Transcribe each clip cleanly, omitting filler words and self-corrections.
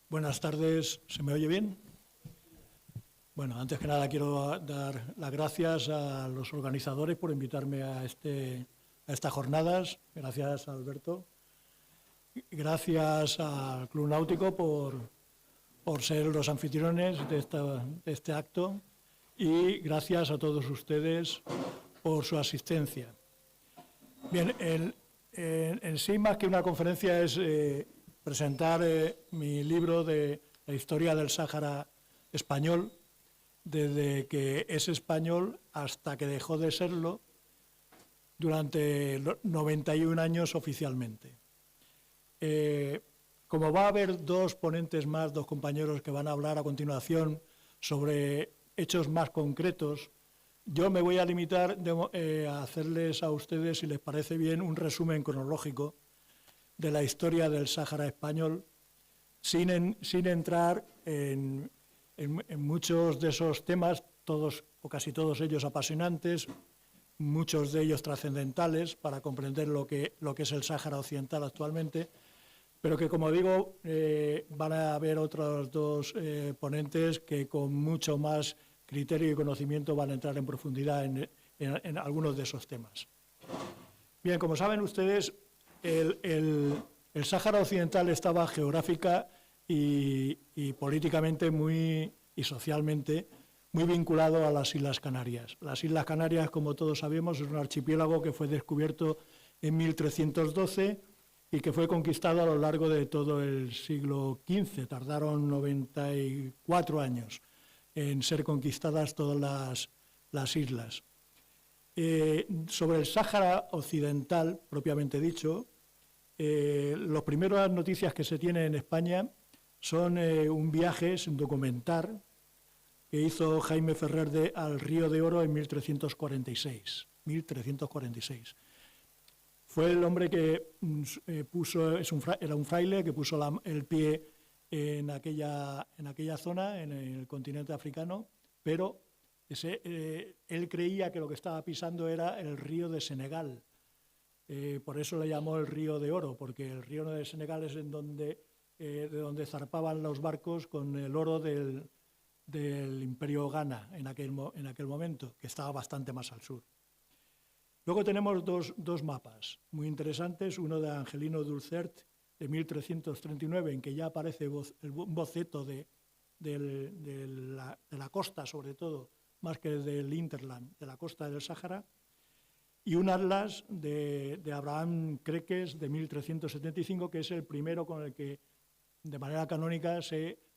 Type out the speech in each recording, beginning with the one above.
Buenas tardes, ¿se me oye bien? Bueno, antes que nada quiero dar las gracias a los organizadores por invitarme a estas jornadas. Gracias, Alberto. Gracias al Club Náutico por ser los anfitriones de este acto y gracias a todos ustedes por su asistencia. Bien, en sí, más que una conferencia, es presentar mi libro de la historia del Sáhara español, desde que es español hasta que dejó de serlo, durante 91 años oficialmente. Como va a haber dos ponentes más, dos compañeros que van a hablar a continuación sobre hechos más concretos, yo me voy a limitar a hacerles a ustedes, si les parece bien, un resumen cronológico de la historia del Sáhara español, sin entrar en muchos de esos temas, todos o casi todos ellos apasionantes, muchos de ellos trascendentales para comprender lo que es el Sáhara Occidental actualmente, pero que, como digo, van a haber otros dos ponentes que con mucho más criterio y conocimiento van a entrar en profundidad en algunos de esos temas. Bien, como saben ustedes, el Sáhara Occidental estaba geográfica y políticamente y socialmente muy vinculado a las Islas Canarias. Las Islas Canarias, como todos sabemos, es un archipiélago que fue descubierto en 1312 y que fue conquistado a lo largo de todo el siglo XV. Tardaron 94 años en ser conquistadas todas las islas. Sobre el Sáhara Occidental, propiamente dicho, las primeras noticias que se tienen en España son un viaje, es un documental que hizo Jaime Ferrer al Río de Oro en 1346. Fue el hombre que era un fraile que puso el pie en aquella zona, en el continente africano, pero él creía que lo que estaba pisando era el río de Senegal. Por eso le llamó el Río de Oro, porque el río de Senegal es de donde zarpaban los barcos con el oro del Imperio Ghana en aquel momento, que estaba bastante más al sur. Luego tenemos dos mapas muy interesantes, uno de Angelino Dulcert, de 1339, en que ya aparece un boceto de la costa, sobre todo, más que del hinterland, de la costa del Sáhara, y un atlas de Abraham Creques, de 1375, que es el primero con el que, de manera canónica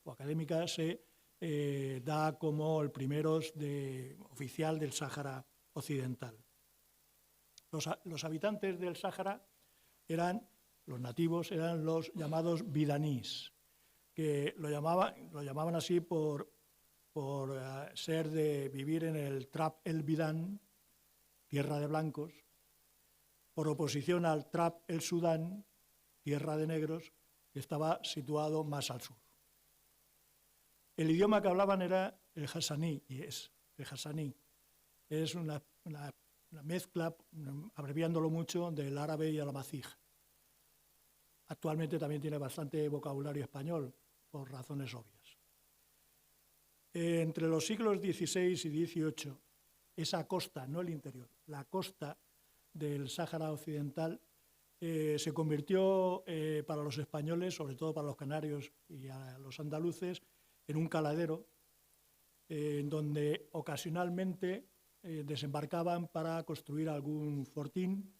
o académica, se da como el primero oficial del Sáhara Occidental. Los habitantes del Sáhara los nativos eran los llamados bidanís, que lo llamaban así por ser de vivir en el Trap el Bidán, tierra de blancos, por oposición al Trap el Sudán, tierra de negros, que estaba situado más al sur. El idioma que hablaban era el hasaní, es una mezcla, abreviándolo mucho, del árabe y el amazigh. Actualmente también tiene bastante vocabulario español, por razones obvias. Entre los siglos XVI y XVIII, esa costa, no el interior, la costa del Sáhara Occidental se convirtió para los españoles, sobre todo para los canarios y a los andaluces, en un caladero en donde ocasionalmente desembarcaban para construir algún fortín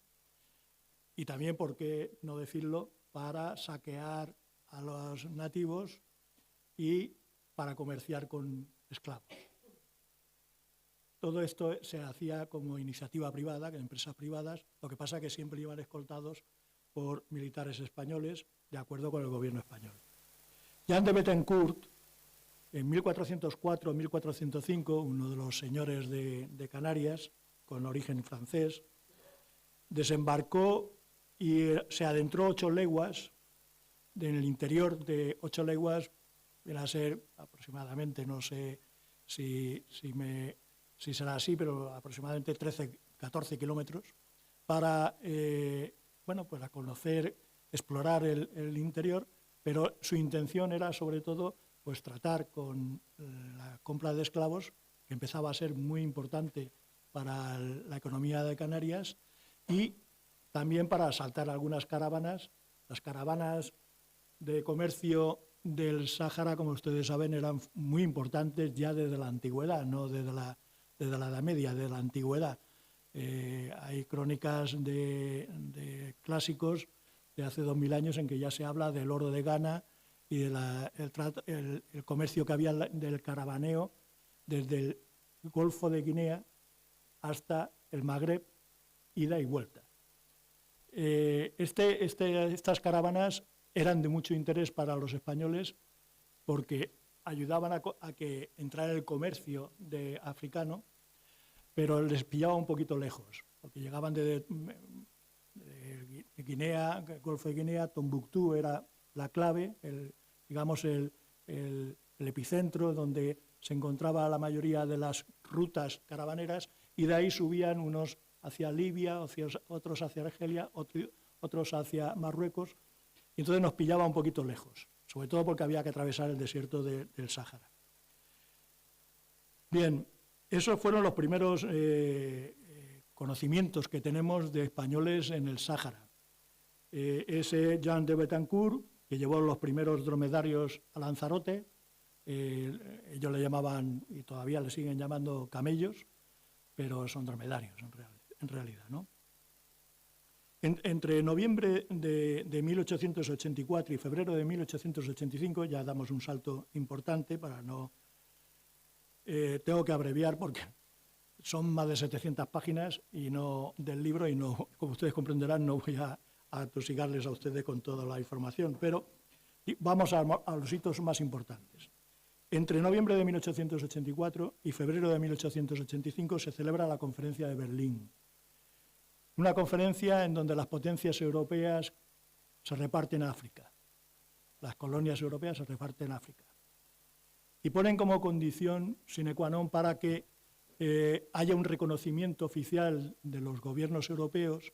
y también, por qué no decirlo, para saquear a los nativos y para comerciar con esclavos. Todo esto se hacía como iniciativa privada, con empresas privadas, lo que pasa es que siempre iban escoltados por militares españoles, de acuerdo con el gobierno español. Jean de Bettencourt, en 1404-1405, uno de los señores de Canarias, con origen francés, desembarcó y se adentró 8 leguas, en el interior de 8 leguas, viene a ser aproximadamente, no sé si será así, pero aproximadamente 13-14 kilómetros, para a conocer, explorar el interior, pero su intención era sobre todo pues tratar con la compra de esclavos, que empezaba a ser muy importante para la economía de Canarias, y también para asaltar algunas caravanas. Las caravanas de comercio del Sáhara, como ustedes saben, eran muy importantes ya desde la antigüedad, no desde la Edad Media, desde la antigüedad. Hay crónicas de clásicos de hace 2000 años en que ya se habla del oro de Ghana y el comercio que había del caravaneo desde el Golfo de Guinea hasta el Magreb, ida y vuelta. Estas caravanas eran de mucho interés para los españoles porque ayudaban a que entrara el comercio africano, pero les pillaba un poquito lejos, porque llegaban de Guinea, el Golfo de Guinea. Tombuctú era la clave, el epicentro donde se encontraba la mayoría de las rutas caravaneras, y de ahí subían unos hacia Libia, otros hacia Argelia, otros hacia Marruecos, y entonces nos pillaba un poquito lejos, sobre todo porque había que atravesar el desierto del Sáhara. Bien, esos fueron los primeros conocimientos que tenemos de españoles en el Sáhara. Ese Jean de Betancourt, que llevó los primeros dromedarios a Lanzarote, ellos le llamaban, y todavía le siguen llamando, camellos, pero son dromedarios en realidad, ¿no? Entre noviembre de 1884 y febrero de 1885, ya damos un salto importante para no... tengo que abreviar porque son más de 700 páginas del libro, y no, como ustedes comprenderán, no voy a atosigarles a ustedes con toda la información, pero vamos a los hitos más importantes. Entre noviembre de 1884 y febrero de 1885 se celebra la Conferencia de Berlín, una conferencia en donde las potencias europeas se reparten África, las colonias europeas se reparten África, y ponen como condición sine qua non para que haya un reconocimiento oficial de los gobiernos europeos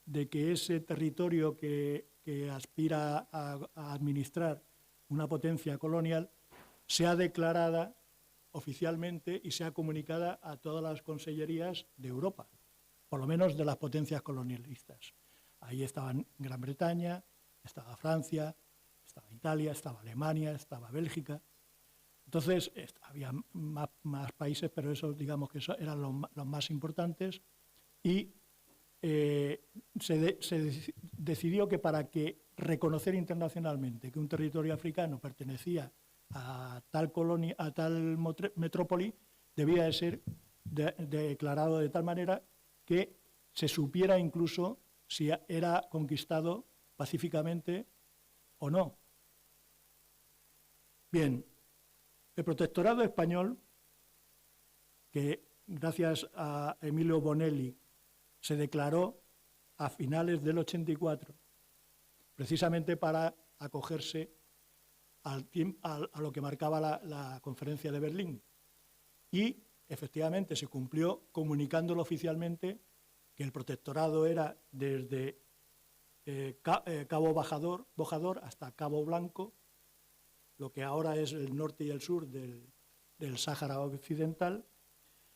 de que ese territorio que aspira a administrar una potencia colonial sea declarada oficialmente y sea comunicada a todas las consellerías de Europa, por lo menos de las potencias colonialistas. Ahí estaban Gran Bretaña, estaba Francia, estaba Italia, estaba Alemania, estaba Bélgica. Entonces, había más países, pero esos, digamos que eran los más importantes, y se decidió que para que reconocer internacionalmente que un territorio africano pertenecía a tal colonia, a tal metrópoli, debía de ser declarado de tal manera que se supiera incluso si era conquistado pacíficamente o no. Bien, el protectorado español, que gracias a Emilio Bonelli se declaró a finales del 84, precisamente para acogerse a lo que marcaba la Conferencia de Berlín. Y efectivamente se cumplió comunicándolo oficialmente que el protectorado era desde Cabo Bojador hasta Cabo Blanco, lo que ahora es el norte y el sur del Sáhara Occidental,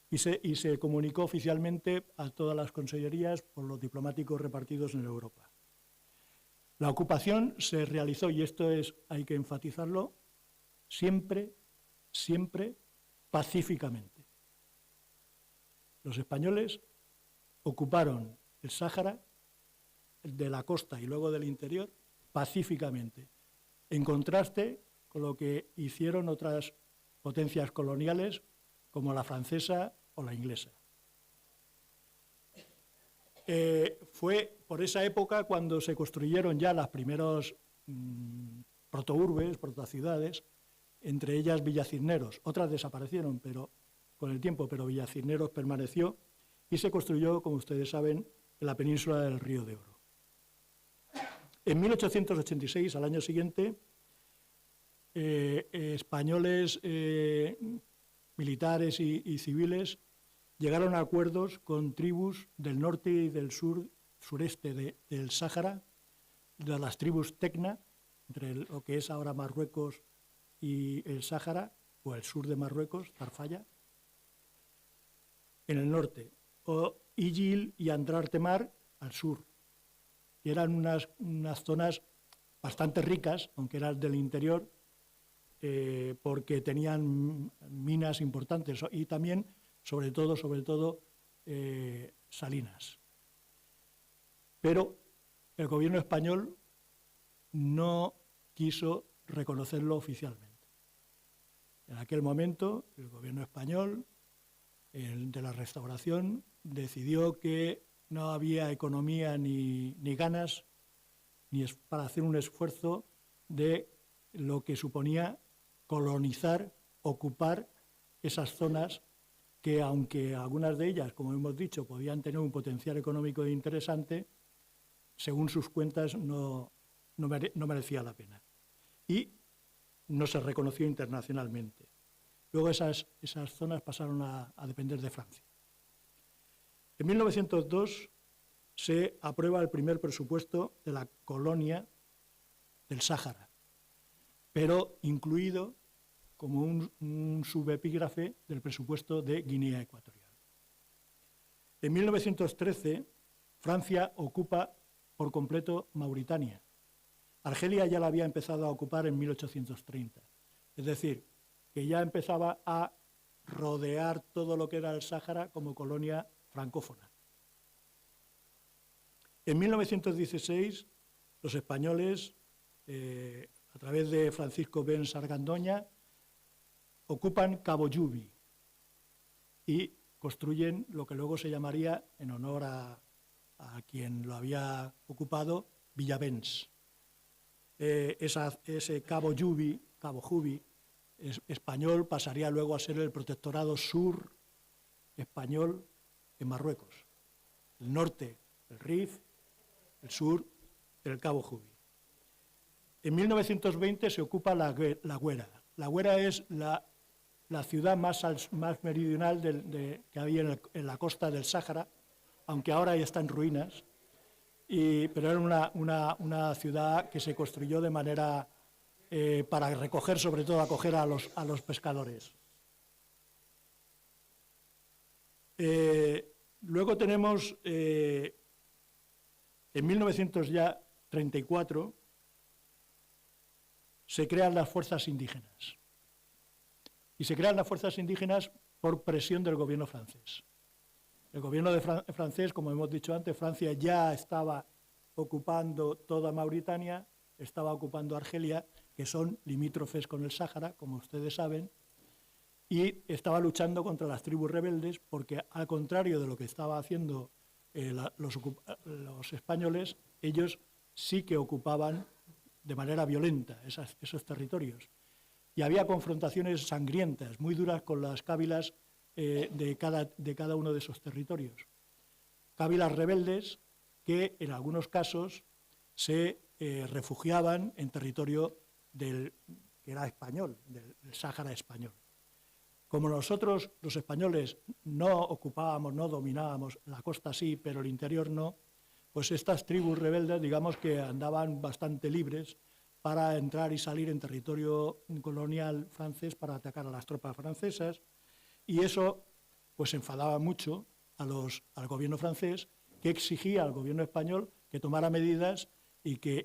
y se comunicó oficialmente a todas las consellerías por los diplomáticos repartidos en Europa. La ocupación se realizó, y esto hay que enfatizarlo, siempre pacíficamente. Los españoles ocuparon el Sáhara, de la costa y luego del interior, pacíficamente, en contraste con lo que hicieron otras potencias coloniales como la francesa o la inglesa. Fue por esa época cuando se construyeron ya las primeros protourbes, protociudades, entre ellas Villacisneros. Otras desaparecieron con el tiempo, pero Villacisneros permaneció y se construyó, como ustedes saben, en la península del Río de Oro. En 1886, al año siguiente, españoles militares y civiles llegaron a acuerdos con tribus del norte y del sureste del Sáhara, de las tribus Tecna, entre lo que es ahora Marruecos y el Sáhara, o el sur de Marruecos, Tarfaya, en el norte, o Ijil y Andrar-Temar al sur. Y eran unas zonas bastante ricas, aunque eran del interior, porque tenían minas importantes y también, sobre todo, salinas. Pero el gobierno español no quiso reconocerlo oficialmente. En aquel momento, el gobierno español, el de la Restauración, decidió que no había economía ni ganas ni para hacer un esfuerzo de lo que suponía colonizar, ocupar esas zonas que, aunque algunas de ellas, como hemos dicho, podían tener un potencial económico interesante, según sus cuentas no merecía la pena. Y no se reconoció internacionalmente. Luego esas zonas pasaron a depender de Francia. En 1902 se aprueba el primer presupuesto de la colonia del Sáhara, pero incluido como un subepígrafe del presupuesto de Guinea Ecuatorial. En 1913, Francia ocupa por completo Mauritania. Argelia ya la había empezado a ocupar en 1830. Es decir, que ya empezaba a rodear todo lo que era el Sáhara como colonia francófona. En 1916, los españoles, a través de Francisco Ben Sargandoña, ocupan Cabo Yubi y construyen lo que luego se llamaría, en honor a quien lo había ocupado, Villavens. Ese Cabo Yubi, español, pasaría luego a ser el protectorado sur español en Marruecos. El norte, el Rif, el sur, el Cabo Jubi. En 1920 se ocupa La Güera. La Güera es la ciudad más meridional que había en la costa del Sáhara, aunque ahora ya está en ruinas, pero era una ciudad que se construyó de manera para recoger, sobre todo, acoger a los pescadores. Luego tenemos, en 1934, se crean las fuerzas indígenas. Y se crean las fuerzas indígenas por presión del gobierno francés. El gobierno francés, como hemos dicho antes, Francia ya estaba ocupando toda Mauritania, estaba ocupando Argelia, que son limítrofes con el Sáhara, como ustedes saben, y estaba luchando contra las tribus rebeldes porque, al contrario de lo que estaban haciendo los españoles, ellos sí que ocupaban de manera violenta esos territorios. Y había confrontaciones sangrientas, muy duras, con las cábilas de cada uno de esos territorios. Cábilas rebeldes que en algunos casos se refugiaban en territorio que era español, del Sáhara español. Como nosotros, los españoles, no ocupábamos, no dominábamos, la costa sí, pero el interior no, pues estas tribus rebeldes, digamos que andaban bastante libres para entrar y salir en territorio colonial francés para atacar a las tropas francesas, y eso pues enfadaba mucho al gobierno francés, que exigía al gobierno español que tomara medidas y que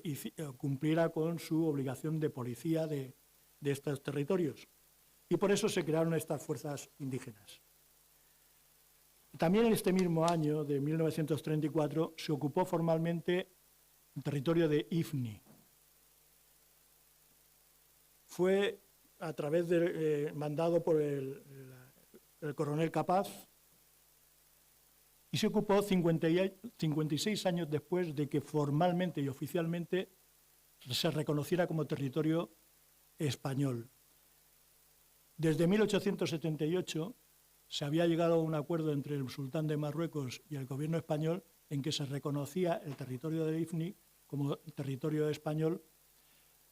cumpliera con su obligación de policía de estos territorios. Y por eso se crearon estas fuerzas indígenas. También en este mismo año, de 1934, se ocupó formalmente el territorio de Ifni. Fue a través mandado por el coronel Capaz, y se ocupó 56 años después de que formalmente y oficialmente se reconociera como territorio español. Desde 1878 se había llegado a un acuerdo entre el sultán de Marruecos y el gobierno español en que se reconocía el territorio de Ifni como territorio español,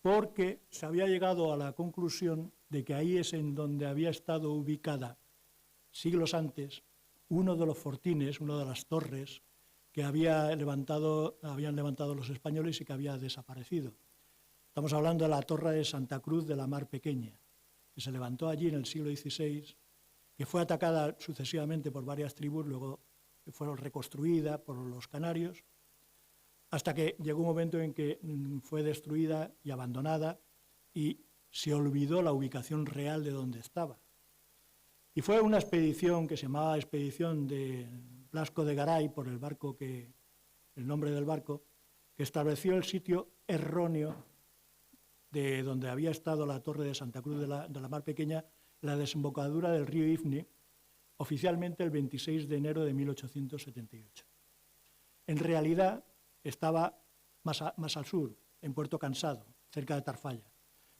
porque se había llegado a la conclusión de que ahí es en donde había estado ubicada siglos antes uno de los fortines, una de las torres que habían levantado los españoles y que había desaparecido. Estamos hablando de la torre de Santa Cruz de la Mar Pequeña, que se levantó allí en el siglo XVI, que fue atacada sucesivamente por varias tribus, luego fueron reconstruidas por los canarios, hasta que llegó un momento en que fue destruida y abandonada y se olvidó la ubicación real de donde estaba. Y fue una expedición que se llamaba Expedición de Blasco de Garay, por el nombre del barco, que estableció el sitio erróneo de donde había estado la torre de Santa Cruz de la Mar Pequeña, la desembocadura del río Ifni, oficialmente el 26 de enero de 1878. En realidad estaba más al sur, en Puerto Cansado, cerca de Tarfaya,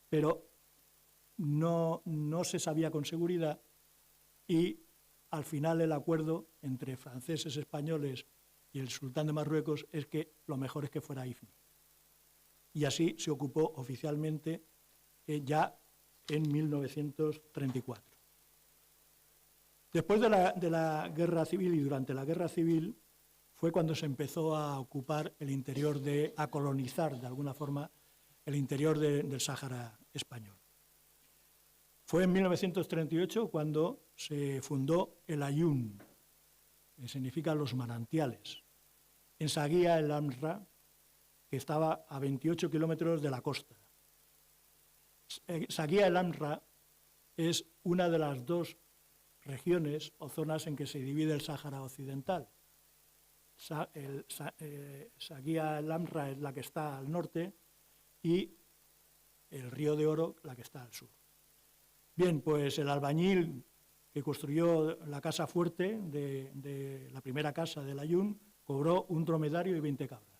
pero no se sabía con seguridad y al final el acuerdo entre franceses, españoles y el sultán de Marruecos es que lo mejor es que fuera Ifni. Y así se ocupó oficialmente ya en 1934. Después de la Guerra Civil y durante la Guerra Civil fue cuando se empezó a ocupar a colonizar de alguna forma el interior del Sáhara español. Fue en 1938 cuando se fundó el Ayun, que significa los manantiales, en Saguía el Amra, que estaba a 28 kilómetros de la costa. Saguía el Amra es una de las dos regiones o zonas en que se divide el Sáhara Occidental. Saguía el Amra es la que está al norte y el Río de Oro la que está al sur. Bien, pues el albañil que construyó la casa fuerte de la primera casa del Ayun cobró un dromedario y 20 cabras.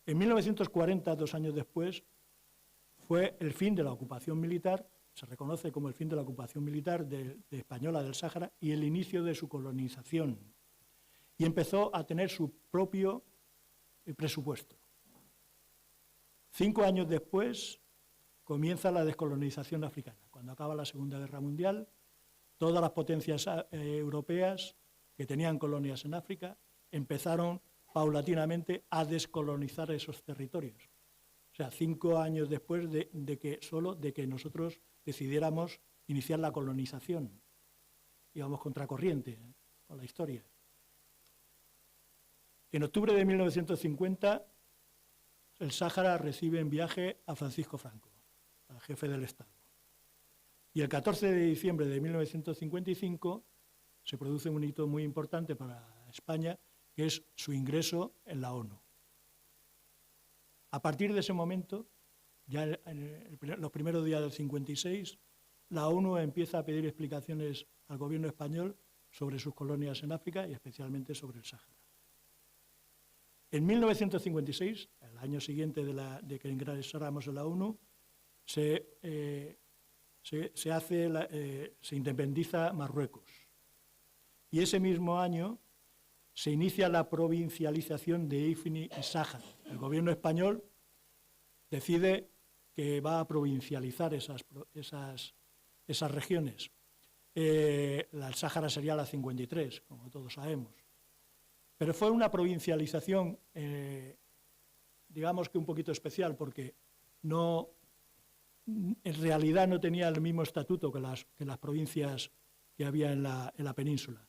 En 1940, 2 años después, fue el fin de la ocupación militar, se reconoce como el fin de la ocupación militar española del Sáhara y el inicio de su colonización. Y empezó a tener su propio presupuesto. 5 años después comienza la descolonización africana. Cuando acaba la Segunda Guerra Mundial, todas las potencias europeas que tenían colonias en África empezaron paulatinamente a descolonizar esos territorios. O sea, 5 años después de que nosotros decidiéramos iniciar la colonización. Íbamos contracorriente con la historia. En octubre de 1950, el Sáhara recibe en viaje a Francisco Franco, al jefe del Estado. Y el 14 de diciembre de 1955 se produce un hito muy importante para España, que es su ingreso en la ONU. A partir de ese momento, ya en los primeros días del 56, la ONU empieza a pedir explicaciones al gobierno español sobre sus colonias en África y especialmente sobre el Sáhara. En 1956, el año siguiente de que ingresáramos en la ONU, se independiza Marruecos. Y ese mismo año se inicia la provincialización de Ifni y Sáhara. El gobierno español decide que va a provincializar esas regiones. El Sáhara sería la 53, como todos sabemos. Pero fue una provincialización, digamos que un poquito especial, porque en realidad no tenía el mismo estatuto que las provincias que había en la península.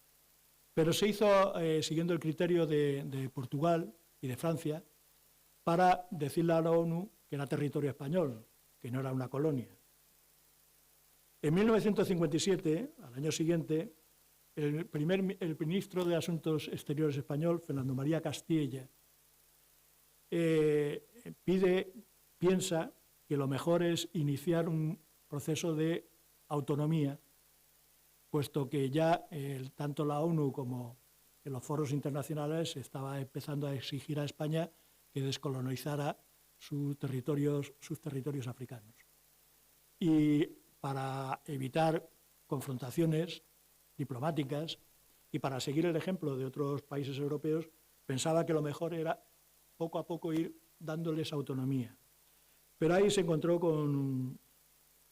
Pero se hizo siguiendo el criterio de Portugal y de Francia para decirle a la ONU que era territorio español, que no era una colonia. En 1957, al año siguiente, el ministro de Asuntos Exteriores español, Fernando María Castilla, piensa que lo mejor es iniciar un proceso de autonomía, puesto que ya tanto la ONU como en los foros internacionales estaba empezando a exigir a España que descolonizara sus territorios africanos. Y para evitar confrontaciones diplomáticas y para seguir el ejemplo de otros países europeos, pensaba que lo mejor era poco a poco ir dándoles autonomía. Pero ahí se encontró con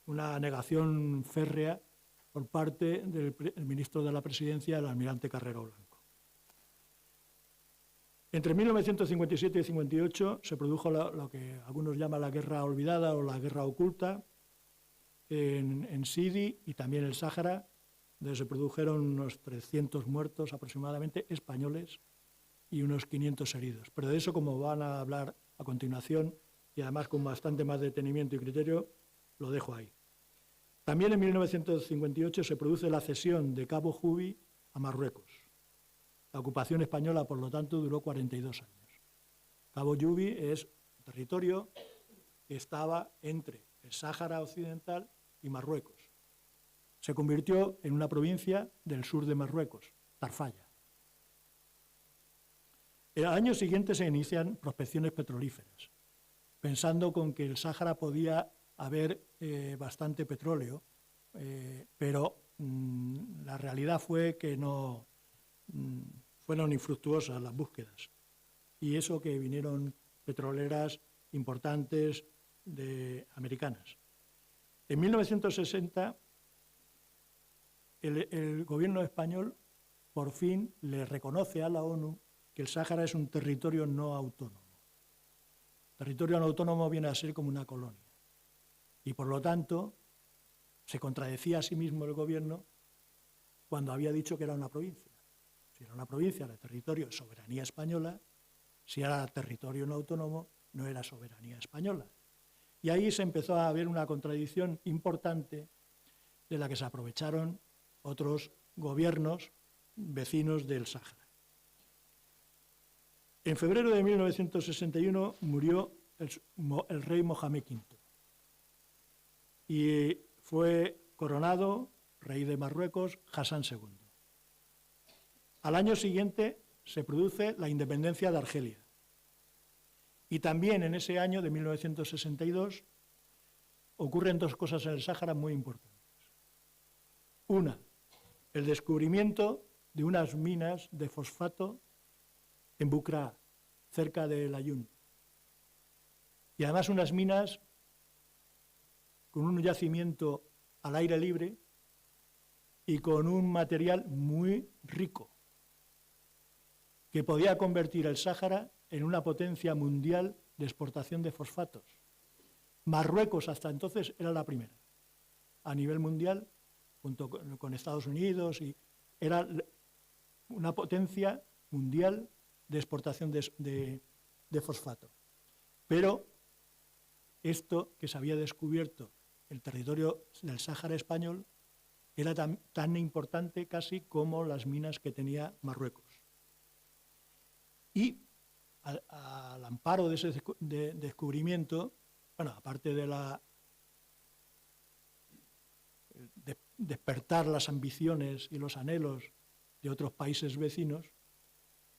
una negación férrea por parte del ministro de la Presidencia, el almirante Carrero Blanco. Entre 1957 y 58 se produjo lo que algunos llaman la guerra olvidada o la guerra oculta en Sidi y también el Sáhara, donde se produjeron unos 300 muertos aproximadamente españoles y unos 500 heridos. Pero de eso, como van a hablar a continuación, y además con bastante más detenimiento y criterio, lo dejo ahí. También en 1958 se produce la cesión de Cabo Jubi a Marruecos. La ocupación española, por lo tanto, duró 42 años. Cabo Jubi es un territorio que estaba entre el Sáhara Occidental y Marruecos. Se convirtió en una provincia del sur de Marruecos, Tarfaya. El año siguiente se inician prospecciones petrolíferas, pensando con que el Sáhara podía haber bastante petróleo, pero la realidad fue que no fueron infructuosas las búsquedas. Y eso que vinieron petroleras importantes americanas. En 1960, el gobierno español por fin le reconoce a la ONU que el Sáhara es un territorio no autónomo. Territorio no autónomo viene a ser como una colonia. Y por lo tanto, se contradecía a sí mismo el gobierno cuando había dicho que era una provincia. Si era una provincia, era territorio de soberanía española. Si era territorio no autónomo, no era soberanía española. Y ahí se empezó a ver una contradicción importante de la que se aprovecharon otros gobiernos vecinos del Sáhara. En febrero de 1961 murió el rey Mohamed V y fue coronado rey de Marruecos Hassan II. Al año siguiente se produce la independencia de Argelia. Y también en ese año de 1962 ocurren dos cosas en el Sáhara muy importantes. Una, el descubrimiento de unas minas de fosfato en Bukra, cerca de Layún. Y además unas minas con un yacimiento al aire libre y con un material muy rico, que podía convertir el Sáhara en una potencia mundial de exportación de fosfatos. Marruecos hasta entonces era la primera, a nivel mundial, junto con Estados Unidos, y era una potencia mundial de exportación de fosfato. Pero esto que se había descubierto, el territorio del Sáhara español, era tan importante casi como las minas que tenía Marruecos. Y al amparo de ese descubrimiento, bueno, aparte de despertar las ambiciones y los anhelos de otros países vecinos,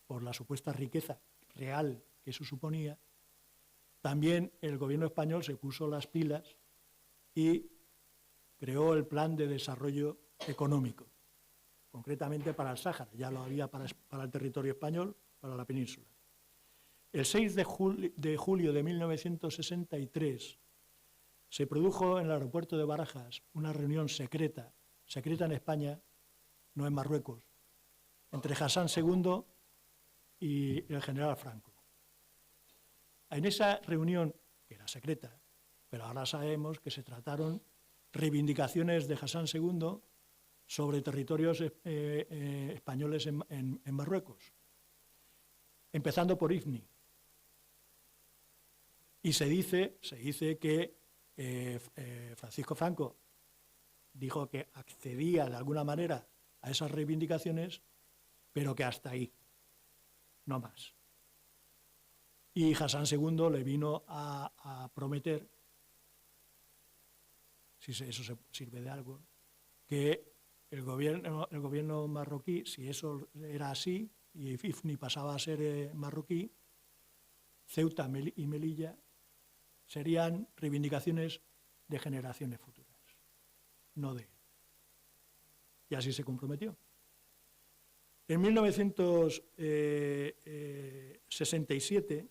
por la supuesta riqueza real que eso suponía, también el gobierno español se puso las pilas y creó el Plan de Desarrollo Económico, concretamente para el Sáhara, ya lo había para el territorio español, para la península. El 6 de julio de 1963 se produjo en el aeropuerto de Barajas una reunión secreta en España, no en Marruecos, entre Hassan II y el general Franco. En esa reunión, que era secreta, pero ahora sabemos que se trataron reivindicaciones de Hassan II sobre territorios españoles en Marruecos, empezando por Ifni. Y se dice que Francisco Franco dijo que accedía de alguna manera a esas reivindicaciones, pero que hasta ahí, no más. Y Hassan II le vino a prometer, si eso sirve de algo, que el gobierno marroquí, si eso era así, y Ifni pasaba a ser marroquí, Ceuta y Melilla serían reivindicaciones de generaciones futuras, no de él. Y así se comprometió. En 1967,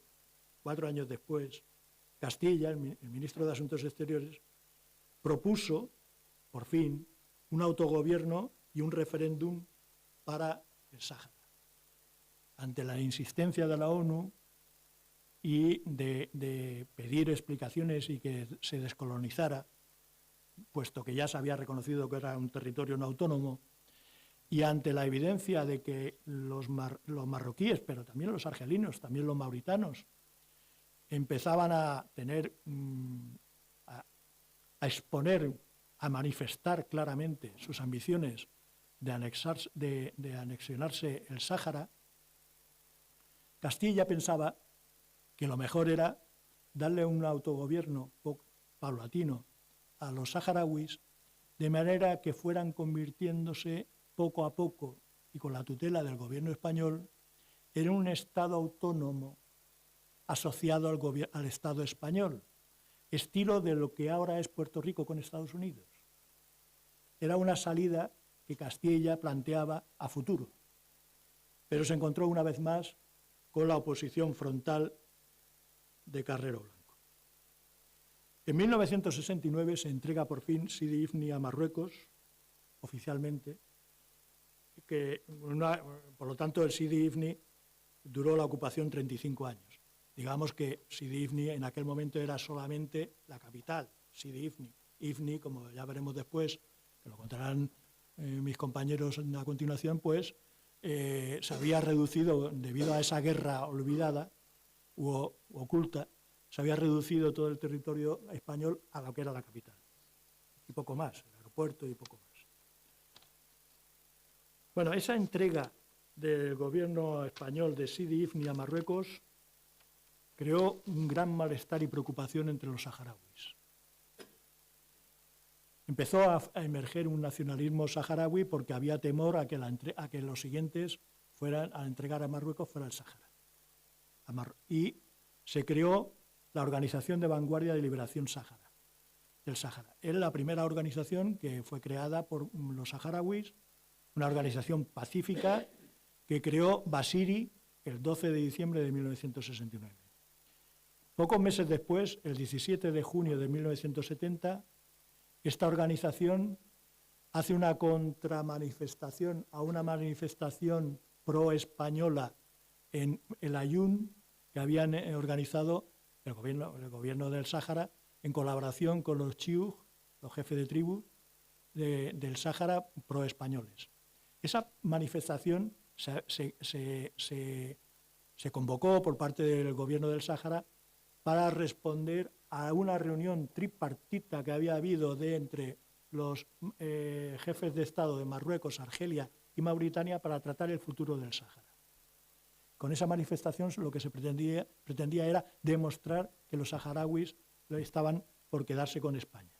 4 años después, Castilla, el ministro de Asuntos Exteriores, propuso, por fin, un autogobierno y un referéndum para el Sáhara. ante la insistencia de la ONU y de pedir explicaciones y que se descolonizara, puesto que ya se había reconocido que era un territorio no autónomo, y ante la evidencia de que los marroquíes, pero también los argelinos, también los mauritanos, empezaban a tener, a exponer, a manifestar claramente sus ambiciones de anexionarse el Sáhara, Castilla pensaba que lo mejor era darle un autogobierno paulatino a los saharauis, de manera que fueran convirtiéndose poco a poco y con la tutela del gobierno español en un Estado autónomo asociado al Estado español, estilo de lo que ahora es Puerto Rico con Estados Unidos. Era una salida que Castilla planteaba a futuro, pero se encontró una vez más con la oposición frontal de Carrero Blanco. En 1969 se entrega por fin Sidi Ifni a Marruecos, oficialmente, por lo tanto el Sidi Ifni duró la ocupación 35 años. Digamos que Sidi Ifni en aquel momento era solamente la capital, Sidi Ifni. Ifni, como ya veremos después, que lo contarán mis compañeros a continuación, pues se había reducido, debido a esa guerra olvidada u oculta, se había reducido todo el territorio español a lo que era la capital. Y poco más, el aeropuerto y poco más. Bueno, esa entrega del gobierno español de Sidi Ifni a Marruecos creó un gran malestar y preocupación entre los saharauis. Empezó a emerger un nacionalismo saharaui porque había temor a que los siguientes fueran a entregar a Marruecos fuera el Sáhara. Y se creó la Organización de Vanguardia de Liberación del Sáhara. Era la primera organización que fue creada por los saharauis, una organización pacífica que creó Basiri el 12 de diciembre de 1969. Pocos meses después, el 17 de junio de 1970, esta organización hace una contramanifestación a una manifestación pro-española en el Ayun que habían organizado el gobierno del Sáhara en colaboración con los chiúj, los jefes de tribu del Sáhara pro-españoles. Esa manifestación se convocó por parte del gobierno del Sáhara para responder a una reunión tripartita que había habido entre los jefes de Estado de Marruecos, Argelia y Mauritania para tratar el futuro del Sáhara. Con esa manifestación lo que se pretendía era demostrar que los saharauis estaban por quedarse con España.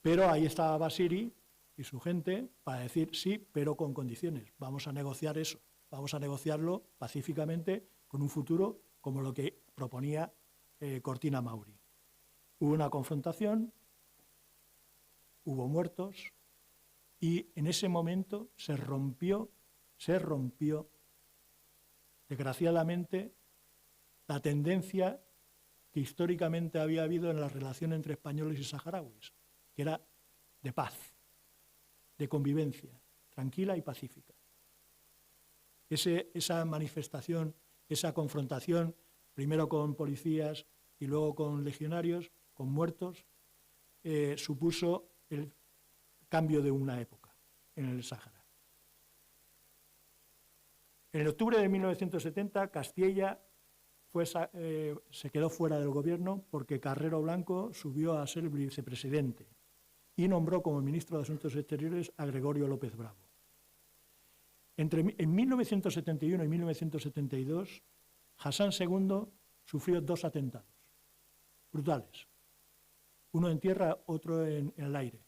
Pero ahí estaba Basiri y su gente para decir sí, pero con condiciones. Vamos a negociar eso, vamos a negociarlo pacíficamente con un futuro como lo que proponía Cortina Mauri. Hubo una confrontación, hubo muertos y en ese momento se rompió, desgraciadamente, la tendencia que históricamente había habido en la relación entre españoles y saharauis, que era de paz, de convivencia, tranquila y pacífica. Esa manifestación, esa confrontación, primero con policías y luego con legionarios, con muertos, supuso el cambio de una época en el Sáhara. En octubre de 1970, Castilla se quedó fuera del gobierno porque Carrero Blanco subió a ser vicepresidente y nombró como ministro de Asuntos Exteriores a Gregorio López Bravo. En 1971 y 1972, Hassan II sufrió 2 atentados brutales, uno en tierra, otro en el aire,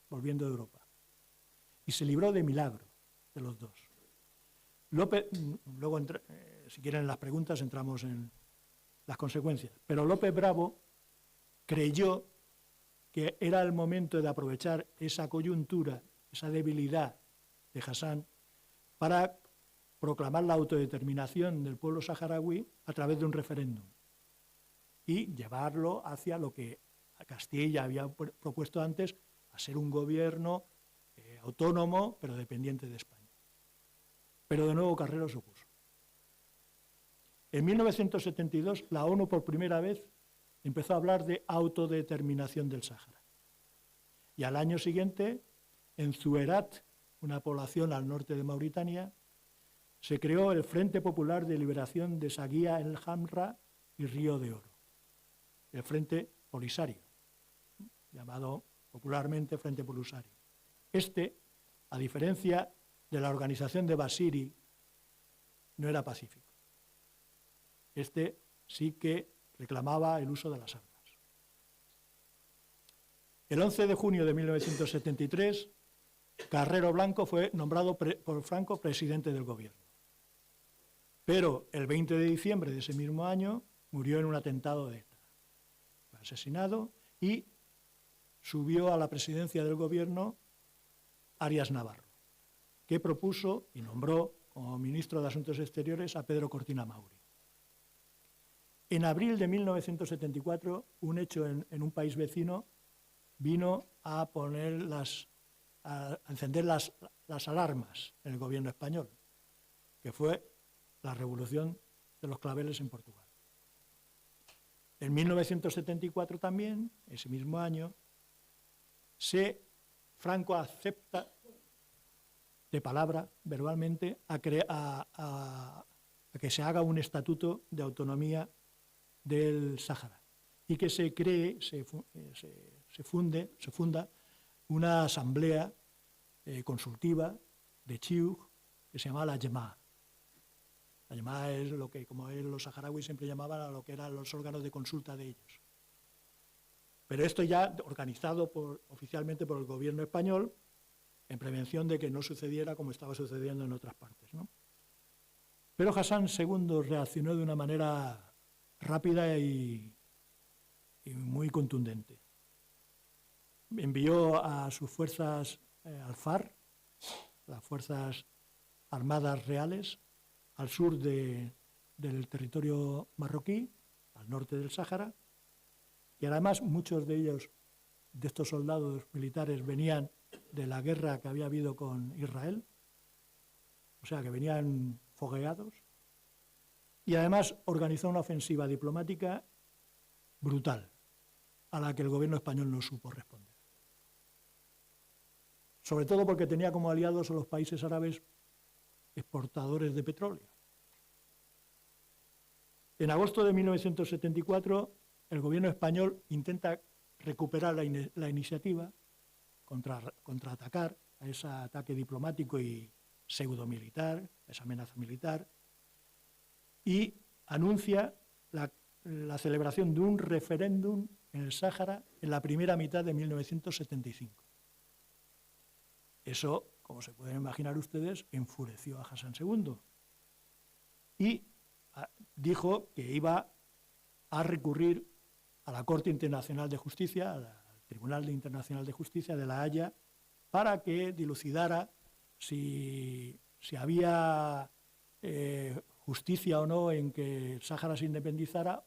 volviendo de Europa. Y se libró de milagro de los dos. Luego, si quieren las preguntas, entramos en las consecuencias. Pero López Bravo creyó que era el momento de aprovechar esa coyuntura, esa debilidad de Hassan, para proclamar la autodeterminación del pueblo saharaui a través de un referéndum y llevarlo hacia lo que Castilla había propuesto antes, a ser un gobierno autónomo, pero dependiente de España. Pero de nuevo Carrero se opuso. En 1972, la ONU por primera vez empezó a hablar de autodeterminación del Sáhara. Y al año siguiente, en Zuerat, una población al norte de Mauritania, se creó el Frente Popular de Liberación de Saguía el Hamra y Río de Oro, el Frente Polisario, llamado popularmente Frente Polisario. A diferencia de la organización de Basiri, no era pacífico. Sí que reclamaba el uso de las armas. El 11 de junio de 1973, Carrero Blanco fue nombrado por Franco presidente del gobierno. Pero el 20 de diciembre de ese mismo año murió en un atentado de ETA. Fue asesinado y subió a la presidencia del gobierno Arias Navarro, que propuso y nombró como ministro de Asuntos Exteriores a Pedro Cortina Mauri. En abril de 1974, un hecho en un país vecino vino a encender las alarmas en el gobierno español, que fue la revolución de los claveles en Portugal. En 1974 también, ese mismo año, Franco acepta de palabra, verbalmente, a que se haga un estatuto de autonomía del Sáhara y que se funda una asamblea consultiva de Chiuj que se llama la Yemaa. La Yemaa es lo que, como los saharauis siempre llamaban a lo que eran los órganos de consulta de ellos. Pero esto ya organizado oficialmente por el gobierno español en prevención de que no sucediera como estaba sucediendo en otras partes, ¿no? Pero Hassan II reaccionó de una manera rápida y muy contundente. Envió a sus fuerzas al FAR, las Fuerzas Armadas Reales, al sur del territorio marroquí, al norte del Sáhara, y además muchos de ellos, de estos soldados militares, venían de la guerra que había habido con Israel, o sea que venían fogueados, y además organizó una ofensiva diplomática brutal, a la que el gobierno español no supo responder. Sobre todo porque tenía como aliados a los países árabes exportadores de petróleo. En agosto de 1974, el gobierno español intenta recuperar la iniciativa, contraatacar a ese ataque diplomático y pseudomilitar, esa amenaza militar, y anuncia la celebración de un referéndum en el Sáhara en la primera mitad de 1975. Eso, como se pueden imaginar ustedes, enfureció a Hassan II y dijo que iba a recurrir a la Corte Internacional de Justicia, al Tribunal Internacional de Justicia de La Haya, para que dilucidara si había justicia o no en que el Sáhara se independizara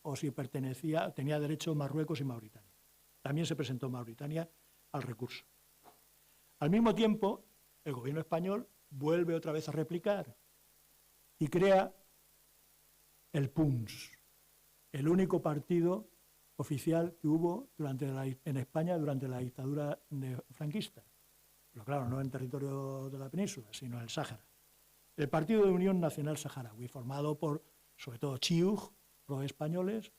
o si tenía derecho Marruecos y Mauritania. También se presentó Mauritania al recurso. Al mismo tiempo, el gobierno español vuelve otra vez a replicar y crea el PUNS, el único partido oficial que hubo en España durante la dictadura franquista. Pero claro, no en territorio de la península, sino en el Sáhara. El Partido de Unión Nacional Saharaui, formado por, sobre todo, chiuj, pro-españoles,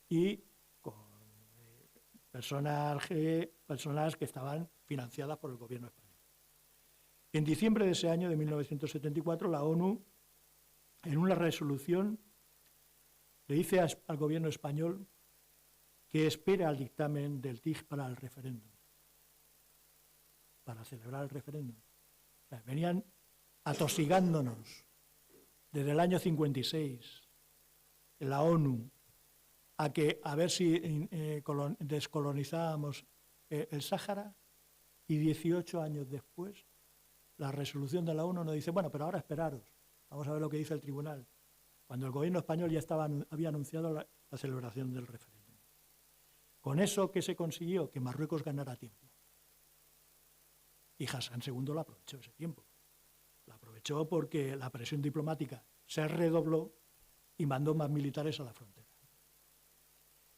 y con personas que estaban financiadas por el gobierno español. En diciembre de ese año, de 1974, la ONU, en una resolución, le dice al gobierno español que espera al dictamen del TIG para el referéndum, para celebrar el referéndum. O sea, venían atosigándonos desde el año 56 en la ONU a ver si descolonizábamos el Sáhara, y 18 años después la resolución de la ONU nos dice, bueno, pero ahora esperaros, vamos a ver lo que dice el tribunal, cuando el gobierno español ya había anunciado la celebración del referéndum. Con eso, ¿qué se consiguió? Que Marruecos ganara tiempo. Y Hassan II lo aprovechó ese tiempo. Lo aprovechó porque la presión diplomática se redobló y mandó más militares a la frontera.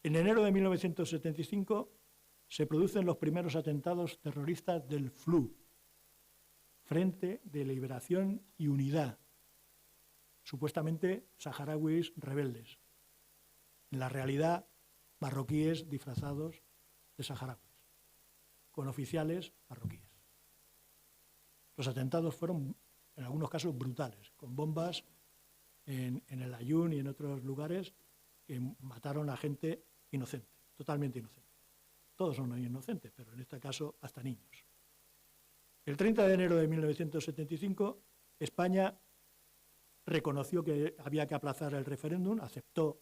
En enero de 1975 se producen los primeros atentados terroristas del FLU, Frente de Liberación y Unidad, supuestamente saharauis rebeldes, en la realidad marroquíes disfrazados de saharauis, con oficiales marroquíes. Los atentados fueron, en algunos casos, brutales, con bombas en el Ayun y en otros lugares que mataron a gente inocente, totalmente inocente. Todos son inocentes, pero en este caso hasta niños. El 30 de enero de 1975, España reconoció que había que aplazar el referéndum, aceptó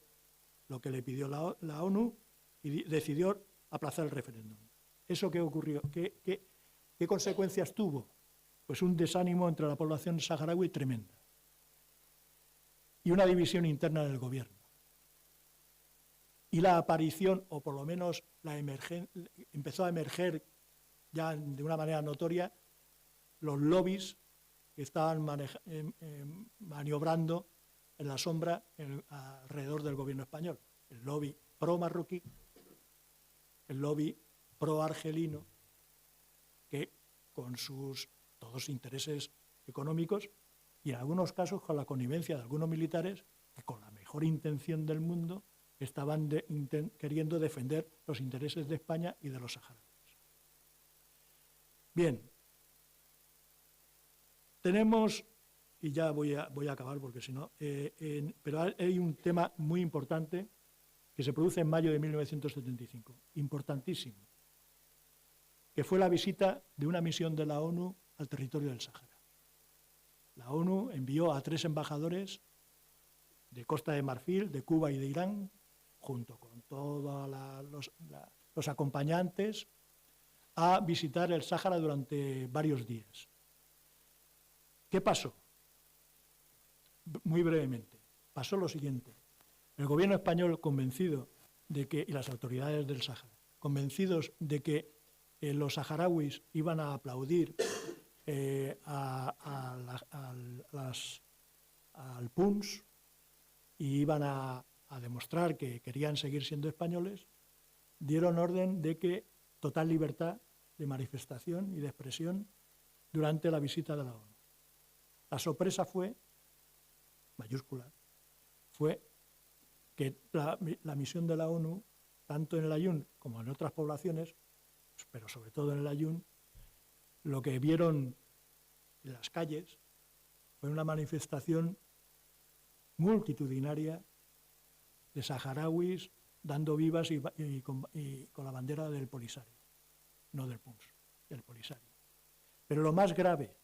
lo que le pidió la ONU y decidió aplazar el referéndum. ¿Eso qué ocurrió? ¿Qué consecuencias tuvo? Pues un desánimo entre la población saharaui tremenda y una división interna del gobierno. Y la aparición, o por lo menos empezó a emerger ya de una manera notoria, los lobbies que estaban maniobrando en la sombra alrededor del gobierno español. El lobby pro-marroquí, el lobby pro-argelino, que con sus todos intereses económicos y en algunos casos con la connivencia de algunos militares que con la mejor intención del mundo estaban queriendo defender los intereses de España y de los saharauis. Bien, tenemos, y ya voy a acabar porque si no, pero hay un tema muy importante que se produce en mayo de 1975, importantísimo, que fue la visita de una misión de la ONU al territorio del Sáhara. La ONU envió a 3 embajadores de Costa de Marfil, de Cuba y de Irán, junto con todos los acompañantes, a visitar el Sáhara durante varios días. ¿Qué pasó? Muy brevemente, pasó lo siguiente. El gobierno español convencido de que, y las autoridades del Sáhara, convencidos de que los saharauis iban a aplaudir al PUNS y iban a demostrar que querían seguir siendo españoles, dieron orden de que total libertad de manifestación y de expresión durante la visita de la ONU. La sorpresa fue, mayúscula, fue que la misión de la ONU, tanto en el Ayun como en otras poblaciones, pero sobre todo en el Ayun, lo que vieron en las calles fue una manifestación multitudinaria de saharauis dando vivas y con la bandera del Polisario, no del PUNS, del Polisario. Pero lo más grave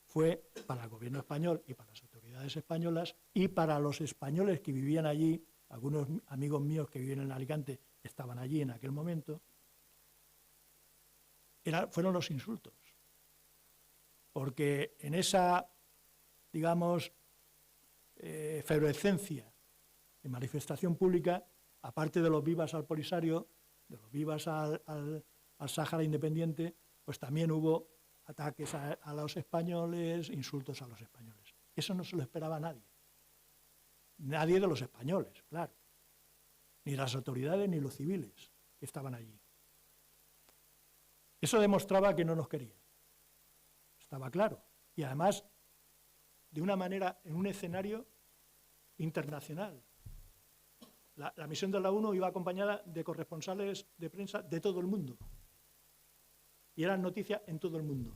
fue para el gobierno español y para las autoridades españolas y para los españoles que vivían allí, algunos amigos míos que vivían en Alicante estaban allí en aquel momento, fueron los insultos. Porque en esa, digamos, efervescencia de manifestación pública, aparte de los vivas al Polisario, de los vivas al Sáhara independiente, pues también hubo ataques a los españoles, insultos a los españoles. Eso no se lo esperaba nadie. Nadie de los españoles, claro. Ni las autoridades ni los civiles que estaban allí. Eso demostraba que no nos querían. Estaba claro. Y además, de una manera, en un escenario internacional. La misión de la ONU iba acompañada de corresponsales de prensa de todo el mundo. Y eran noticias en todo el mundo.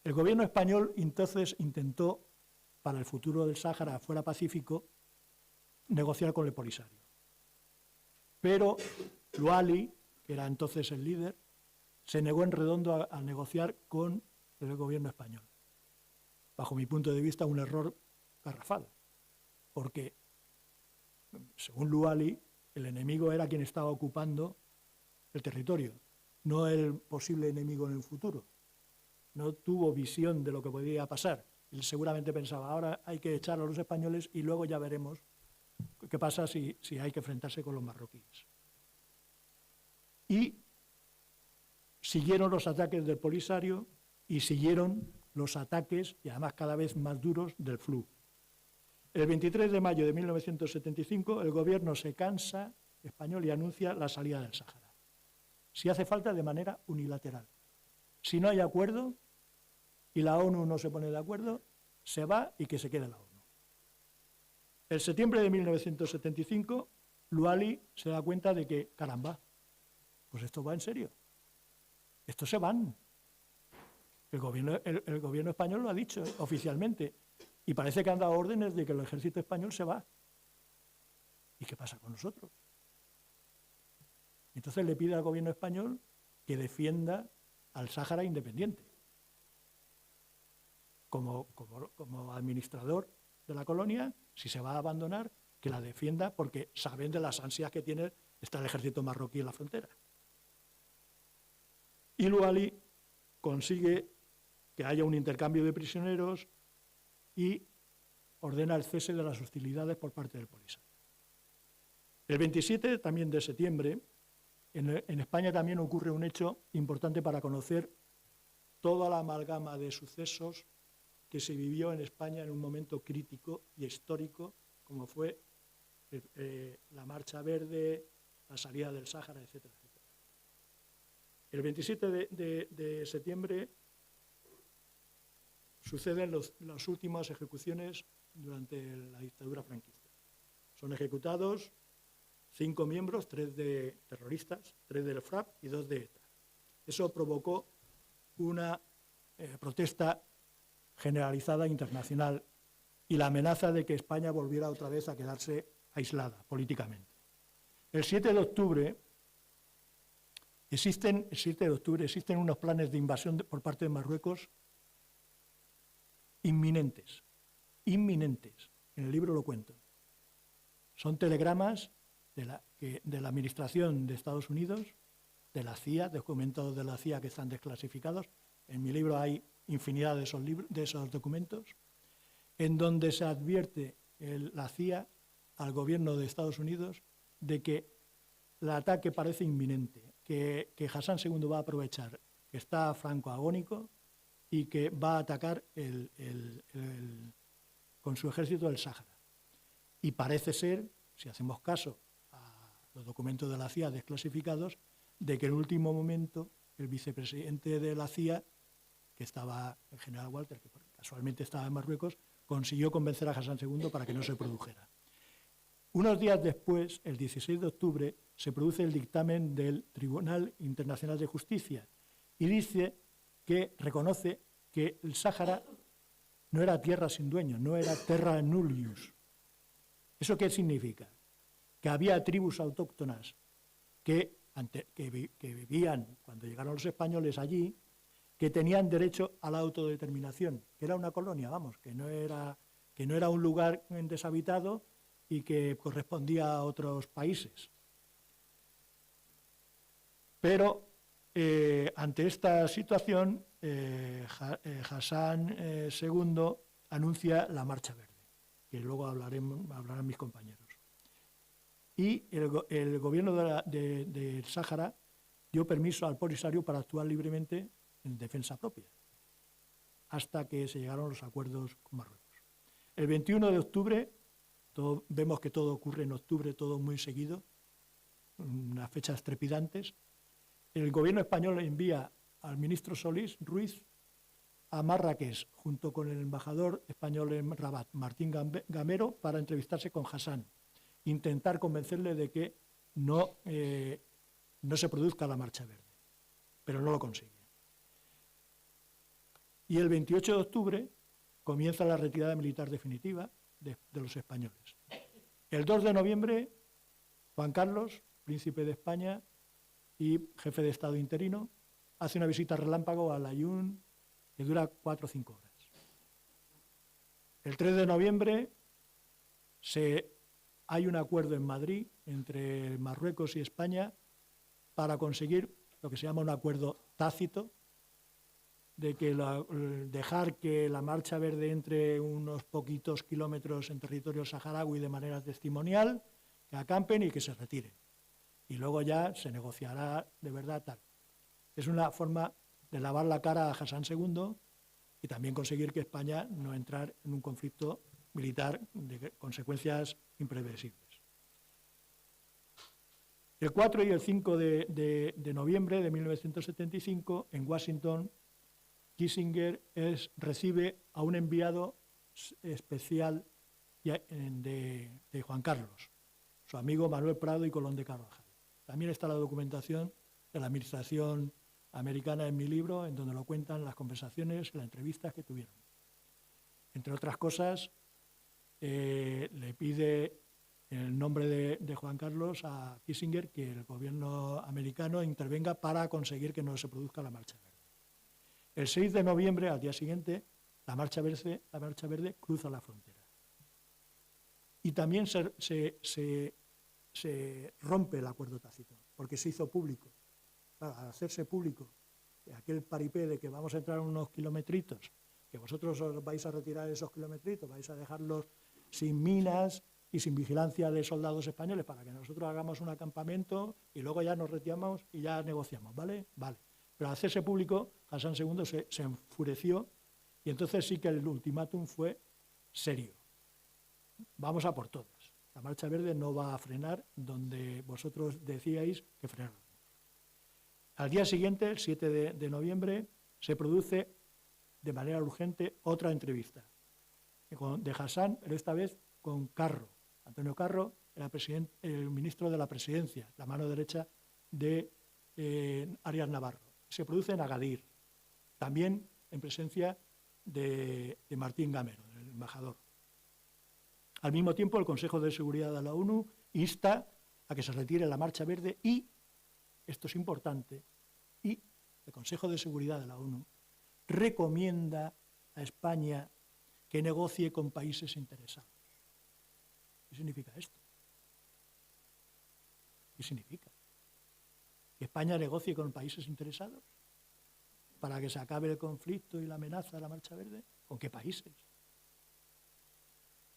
El gobierno español entonces intentó, para el futuro del Sáhara fuera pacífico, negociar con el Polisario. Pero Louali, que era entonces el líder, se negó en redondo a negociar con el gobierno español. Bajo mi punto de vista, un error garrafal, porque, según Louali, el enemigo era quien estaba ocupando el territorio, no el posible enemigo en el futuro. No tuvo visión de lo que podía pasar. Él seguramente pensaba, ahora hay que echar a los españoles y luego ya veremos qué pasa si hay que enfrentarse con los marroquíes. Y siguieron los ataques del Polisario y siguieron los ataques, y además cada vez más duros, del FLU. El 23 de mayo de 1975 el gobierno se cansa español y anuncia la salida del Sáhara. Si hace falta, de manera unilateral. Si no hay acuerdo y la ONU no se pone de acuerdo, se va y que se quede la ONU. En septiembre de 1975, Luali se da cuenta de que, caramba, pues esto va en serio. Estos se van. El gobierno español lo ha dicho oficialmente y parece que han dado órdenes de que el ejército español se va. ¿Y qué pasa con nosotros? Entonces le pide al gobierno español que defienda al Sáhara independiente. Como administrador de la colonia, si se va a abandonar, que la defienda, porque saben de las ansias que tiene está el ejército marroquí en la frontera. Y Luali consigue que haya un intercambio de prisioneros y ordena el cese de las hostilidades por parte del Polisario. El 27 también de septiembre, en España también ocurre un hecho importante para conocer toda la amalgama de sucesos que se vivió en España en un momento crítico y histórico, como fue la Marcha Verde, la salida del Sáhara, etcétera, etcétera. El 27 de septiembre suceden las últimas ejecuciones durante la dictadura franquista. Son ejecutados 5 miembros, 3 de terroristas, 3 del FRAP y 2 de ETA. Eso provocó una protesta generalizada internacional y la amenaza de que España volviera otra vez a quedarse aislada políticamente. El 7 de octubre existen unos planes de invasión por parte de Marruecos inminentes. En el libro lo cuento. Son telegramas de la Administración de Estados Unidos, de la CIA, documentos de la CIA que están desclasificados. En mi libro hay infinidad de esos documentos, en donde se advierte la CIA al gobierno de Estados Unidos de que el ataque parece inminente, que Hassan II va a aprovechar que está Franco agónico y que va a atacar con su ejército el Sáhara. Y parece ser, si hacemos caso a los documentos de la CIA desclasificados, de que en el último momento el vicepresidente de la CIA, que estaba el general Walter, que casualmente estaba en Marruecos, consiguió convencer a Hassan II para que no se produjera. Unos días después, el 16 de octubre, se produce el dictamen del Tribunal Internacional de Justicia y dice que reconoce que el Sáhara no era tierra sin dueño, no era terra nullius. ¿Eso qué significa? Que había tribus autóctonas que vivían cuando llegaron los españoles allí, que tenían derecho a la autodeterminación, que era una colonia, vamos, que no era un lugar deshabitado y que correspondía a otros países. Pero ante esta situación, Hassan II anuncia la Marcha Verde, que luego hablarán mis compañeros. Y el gobierno del Sáhara dio permiso al Polisario para actuar libremente en defensa propia, hasta que se llegaron los acuerdos con Marruecos. El 21 de octubre, vemos que todo ocurre en octubre, todo muy seguido, unas fechas trepidantes. El gobierno español envía al ministro Solís Ruiz a Marrakech, junto con el embajador español en Rabat, Martín Gamero, para entrevistarse con Hassan, intentar convencerle de que no se produzca la Marcha Verde, pero no lo consigue. Y el 28 de octubre comienza la retirada militar definitiva de los españoles. El 2 de noviembre, Juan Carlos, príncipe de España y jefe de Estado interino, hace una visita relámpago a Layún que dura 4 o 5 horas. El 3 de noviembre hay un acuerdo en Madrid entre Marruecos y España para conseguir lo que se llama un acuerdo tácito, de que dejar que la Marcha Verde entre unos poquitos kilómetros en territorio saharaui de manera testimonial, que acampen y que se retiren. Y luego ya se negociará de verdad tal. Es una forma de lavar la cara a Hassan II y también conseguir que España no entrar en un conflicto militar de consecuencias imprevisibles. El 4 y el 5 de noviembre de 1975, en Washington, Kissinger recibe a un enviado especial de Juan Carlos, su amigo Manuel Prado y Colón de Carvajal. También está la documentación de la administración americana en mi libro, en donde lo cuentan las conversaciones, las entrevistas que tuvieron. Entre otras cosas, le pide en el nombre de Juan Carlos a Kissinger que el gobierno americano intervenga para conseguir que no se produzca la Marcha Verde. El 6 de noviembre, al día siguiente, la Marcha Verde cruza la frontera. Y también se rompe el acuerdo tácito, porque se hizo público. Claro, al hacerse público aquel paripé de que vamos a entrar unos kilometritos, que vosotros os vais a retirar esos kilometritos, vais a dejarlos sin minas y sin vigilancia de soldados españoles para que nosotros hagamos un acampamento y luego ya nos retiramos y ya negociamos, ¿vale? Vale. Pero al hacerse público, Hassan II se enfureció y entonces sí que el ultimátum fue serio. Vamos a por todas. La Marcha Verde no va a frenar donde vosotros decíais que frenaron. Al día siguiente, el 7 de noviembre, se produce de manera urgente otra entrevista de Hassan, pero esta vez con Carro. Antonio Carro era el ministro de la Presidencia, la mano derecha de Arias Navarro. Se produce en Agadir, también en presencia de Martín Gamero, el embajador. Al mismo tiempo, el Consejo de Seguridad de la ONU insta a que se retire la Marcha Verde y, esto es importante, y el Consejo de Seguridad de la ONU recomienda a España que negocie con países interesados. ¿Qué significa esto? ¿Qué significa? ¿Que España negocie con países interesados para que se acabe el conflicto y la amenaza de la Marcha Verde? ¿Con qué países?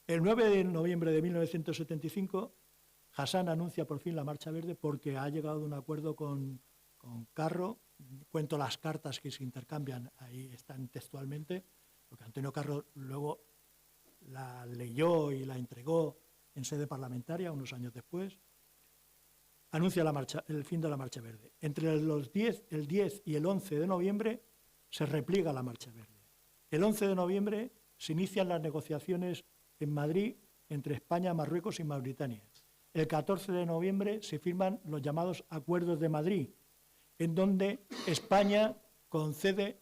El 9 de noviembre de 1975, Hassan anuncia por fin la Marcha Verde porque ha llegado a un acuerdo con Carro. Cuento las cartas que se intercambian, ahí están textualmente, porque Antonio Carro luego la leyó y la entregó en sede parlamentaria unos años después. Anuncia el fin de la Marcha Verde. Entre el 10 y el 11 de noviembre se repliega la Marcha Verde. El 11 de noviembre se inician las negociaciones en Madrid entre España, Marruecos y Mauritania. El 14 de noviembre se firman los llamados Acuerdos de Madrid, en donde España concede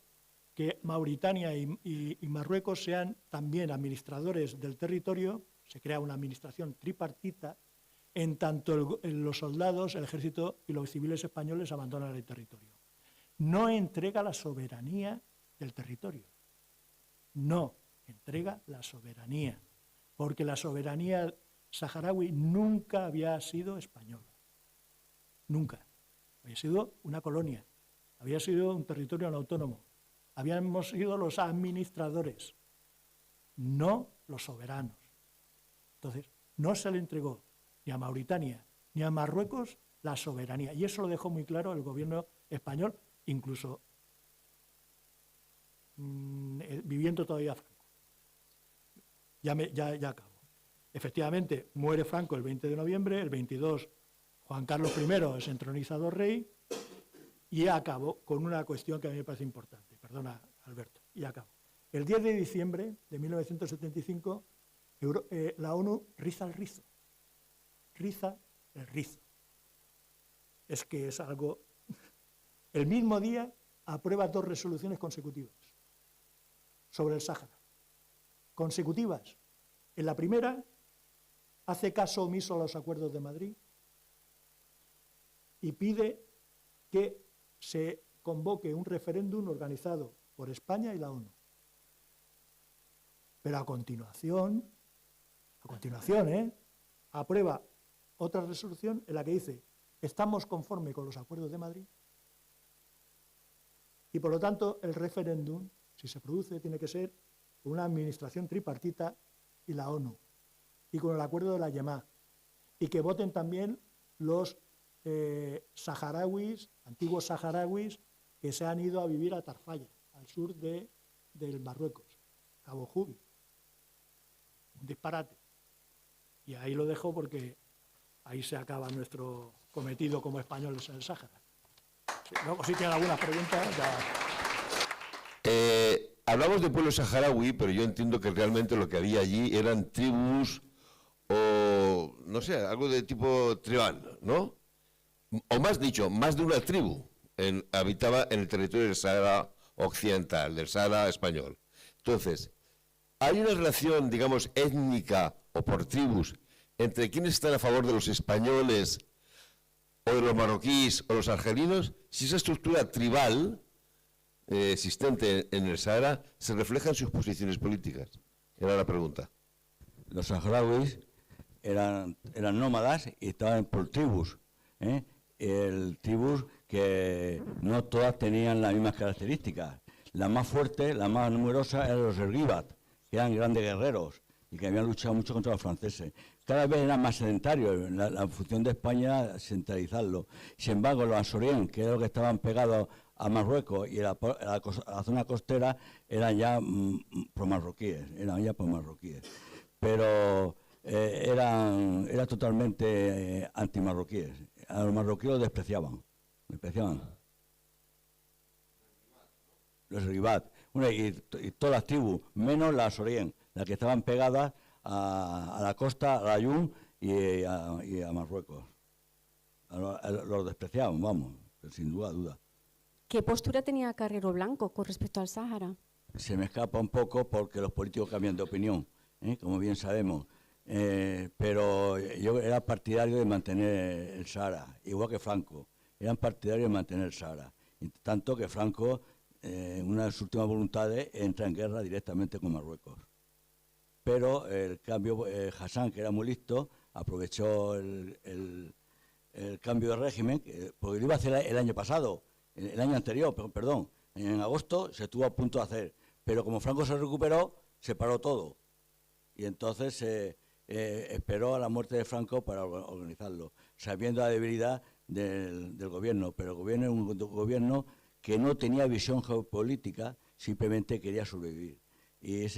que Mauritania y Marruecos sean también administradores del territorio. Se crea una administración tripartita, en tanto los soldados, el ejército y los civiles españoles abandonan el territorio. No entrega la soberanía del territorio. No entrega la soberanía, porque la soberanía saharaui nunca había sido española. Nunca. Había sido una colonia, había sido un territorio no autónomo. Habíamos sido los administradores, no los soberanos. Entonces, no se le entregó ni a Mauritania ni a Marruecos la soberanía. Y eso lo dejó muy claro el gobierno español, incluso viviendo todavía Franco. Ya acabo. Efectivamente, muere Franco el 20 de noviembre, el 22 Juan Carlos I es entronizado rey y acabó con una cuestión que a mí me parece importante. Perdona, Alberto, y acabo. El 10 de diciembre de 1975, la ONU riza el rizo. Riza el rizo. Es que es algo... El mismo día aprueba 2 resoluciones consecutivas sobre el Sáhara. Consecutivas. En la primera, hace caso omiso a los acuerdos de Madrid y pide que se convoque un referéndum organizado por España y la ONU. Pero a continuación, aprueba otra resolución en la que dice: estamos conformes con los acuerdos de Madrid y, por lo tanto, el referéndum, si se produce, tiene que ser una administración tripartita y la ONU, y con el acuerdo de la Yemá, y que voten también los saharauis, antiguos saharauis, que se han ido a vivir a Tarfaya, al sur de del Marruecos, Cabo Jubi. Un disparate. Y ahí lo dejo porque ahí se acaba nuestro cometido como españoles en el Sáhara. Sí, luego, si tienen algunas preguntas, ya... Hablamos de pueblo saharaui, pero yo entiendo que realmente lo que había allí eran tribus o, no sé, algo de tipo tribal, ¿no? O más dicho, más de una tribu habitaba en el territorio del Sahara occidental, del Sahara español. Entonces, ¿hay una relación, digamos, étnica o por tribus entre quienes están a favor de los españoles o de los marroquíes o los argelinos? Si esa estructura tribal existente en el Sahara se refleja en sus posiciones políticas. Era la pregunta. Los saharauis eran nómadas y estaban por tribus, tribus que no todas tenían las mismas características. La más fuerte, la más numerosa, eran los Ergibat, que eran grandes guerreros y que habían luchado mucho contra los franceses. Cada vez eran más sedentarios, la función de España era centralizarlo. Sin embargo, los Azorien, que eran los que estaban pegados a Marruecos y a la zona costera, eran ya pro-marroquíes, pero eran totalmente antimarroquíes. A los marroquíes los despreciaban. Los Ribat, y todas las tribus, menos las Azorien, las que estaban pegadas a la costa, a la Ayun y a Marruecos. Los despreciaban, vamos, sin duda. ¿Qué postura tenía Carrero Blanco con respecto al Sáhara? Se me escapa un poco porque los políticos cambian de opinión, como bien sabemos. Pero yo era partidario de mantener el Sáhara, igual que Franco. Eran partidarios de mantener el Sáhara. Tanto que Franco, en una de sus últimas voluntades, entra en guerra directamente con Marruecos. Pero el cambio, Hassan, que era muy listo, aprovechó el cambio de régimen, porque lo iba a hacer el año pasado. El año anterior, perdón, en agosto se estuvo a punto de hacer, pero como Franco se recuperó, se paró todo. Y entonces esperó a la muerte de Franco para organizarlo, sabiendo la debilidad del gobierno, pero el gobierno es un gobierno que no tenía visión geopolítica, simplemente quería sobrevivir. Y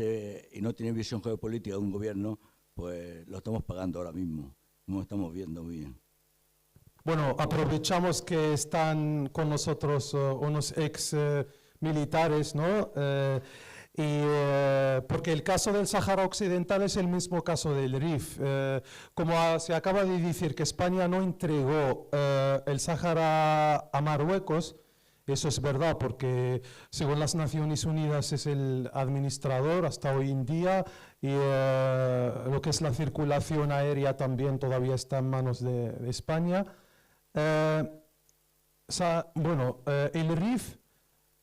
no tiene visión geopolítica de un gobierno, pues lo estamos pagando ahora mismo, como estamos viendo muy bien. Bueno, aprovechamos que están con nosotros unos ex militares, ¿no? Porque el caso del Sáhara Occidental es el mismo caso del Rif. Como se acaba de decir que España no entregó el Sáhara a Marruecos, eso es verdad, porque según las Naciones Unidas es el administrador hasta hoy en día y lo que es la circulación aérea también todavía está en manos de España. El Rif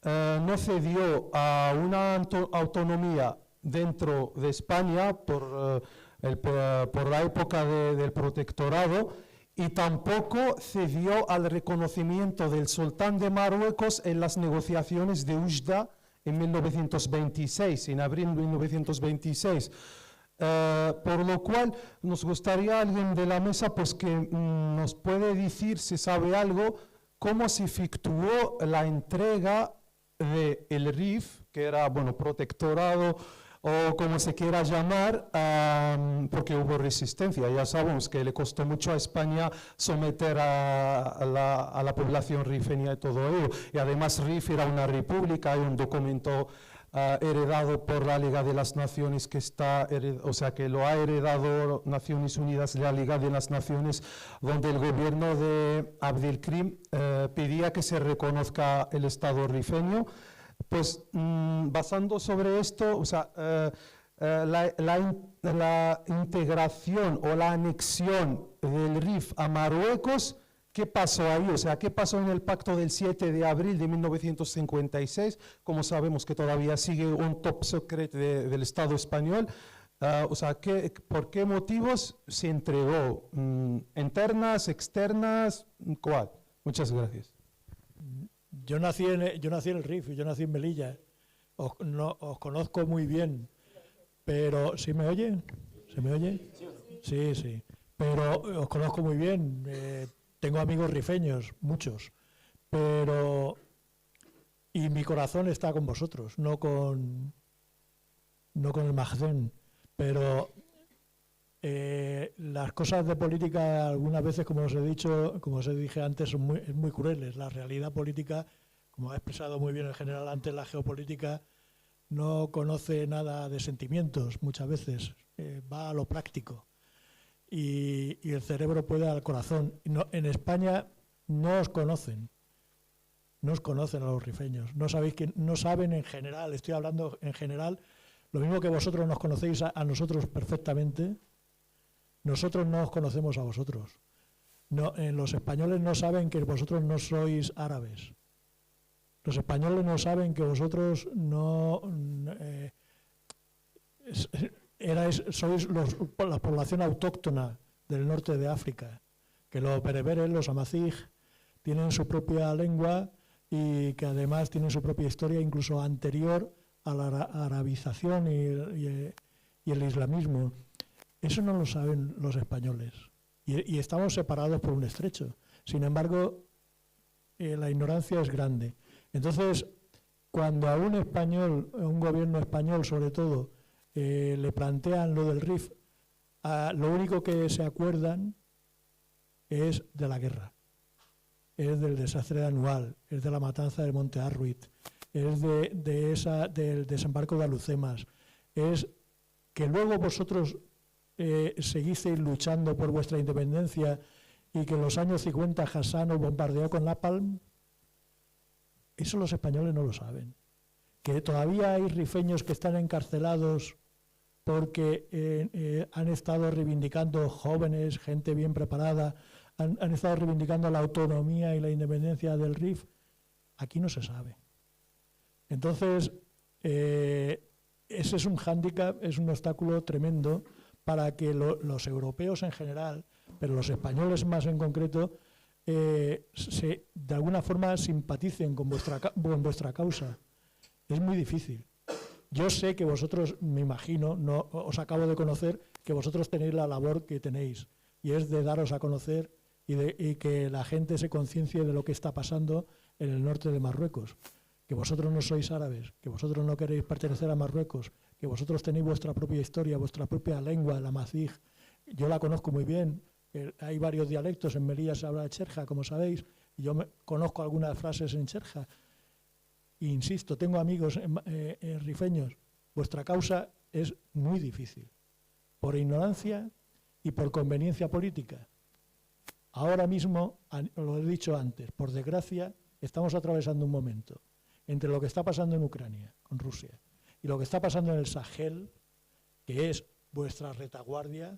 no cedió a una autonomía dentro de España por la época del protectorado y tampoco cedió al reconocimiento del sultán de Marruecos en las negociaciones de Oujda en 1926, en abril de 1926. Por lo cual nos gustaría alguien de la mesa pues que nos puede decir, si sabe algo, cómo se efectuó la entrega del Rif, que era, bueno, protectorado o como se quiera llamar, porque hubo resistencia. Ya sabemos que le costó mucho a España someter a la población rifeña y todo ello. Y además Rif era una república, hay un documento heredado por la Liga de las Naciones que que lo ha heredado Naciones Unidas, la Liga de las Naciones, donde el gobierno de Abdelkrim pedía que se reconozca el Estado rifeño. Pues basando sobre esto, la integración o la anexión del Rif a Marruecos, ¿qué pasó ahí? O sea, ¿qué pasó en el pacto del 7 de abril de 1956? Como sabemos que todavía sigue un top secret del Estado español. ¿Por qué motivos se entregó? ¿Internas, externas? ¿Cuál? Muchas gracias. Yo nací en el Rif, yo nací en Melilla. Os conozco muy bien, pero ¿sí me oyen? ¿Se me oye? Sí. Pero os conozco muy bien. Tengo amigos rifeños, muchos. Pero Y mi corazón está con vosotros, no con el Magdén. Pero las cosas de política algunas veces, como os he dicho, como os dije antes, son muy crueles. La realidad política, como ha expresado muy bien el general antes, la geopolítica no conoce nada de sentimientos muchas veces, va a lo práctico. Y el cerebro puede al corazón. En España no os conocen a los rifeños, no saben en general, estoy hablando en general, lo mismo que vosotros nos conocéis a nosotros perfectamente, nosotros no os conocemos a vosotros. Los españoles no saben que vosotros no sois árabes. Los españoles no saben que vosotros sois la población autóctona del norte de África, que los bereberes, los amazigh, tienen su propia lengua y que además tienen su propia historia, incluso anterior a la arabización y el islamismo. Eso no lo saben los españoles. Y estamos separados por un estrecho. Sin embargo, la ignorancia es grande. Entonces, cuando a un español, a un gobierno español sobre todo, le plantean lo del RIF, lo único que se acuerdan es de la guerra, es del desastre anual, es de la matanza del Monte Arruit, es del desembarco de Alucemas, es que luego vosotros seguisteis luchando por vuestra independencia y que en los años 50 Hassan os bombardeó con napalm. Eso los españoles no lo saben. Que todavía hay rifeños que están encarcelados porque han estado reivindicando, jóvenes, gente bien preparada, han estado reivindicando la autonomía y la independencia del RIF. Aquí no se sabe. Entonces, ese es un hándicap, es un obstáculo tremendo para que los europeos en general, pero los españoles más en concreto, de alguna forma simpaticen con vuestra causa. Es muy difícil. Yo sé que vosotros, me imagino, no os acabo de conocer, que vosotros tenéis la labor que tenéis, y es de daros a conocer y que la gente se conciencie de lo que está pasando en el norte de Marruecos. Que vosotros no sois árabes, que vosotros no queréis pertenecer a Marruecos, que vosotros tenéis vuestra propia historia, vuestra propia lengua, la amazigh. Yo la conozco muy bien. Hay varios dialectos, en Melilla se habla de cherja, como sabéis, y yo conozco algunas frases en cherja. E insisto, tengo amigos rifeños. Vuestra causa es muy difícil, por ignorancia y por conveniencia política. Ahora mismo, lo he dicho antes, por desgracia, estamos atravesando un momento entre lo que está pasando en Ucrania, con Rusia, y lo que está pasando en el Sahel, que es vuestra retaguardia,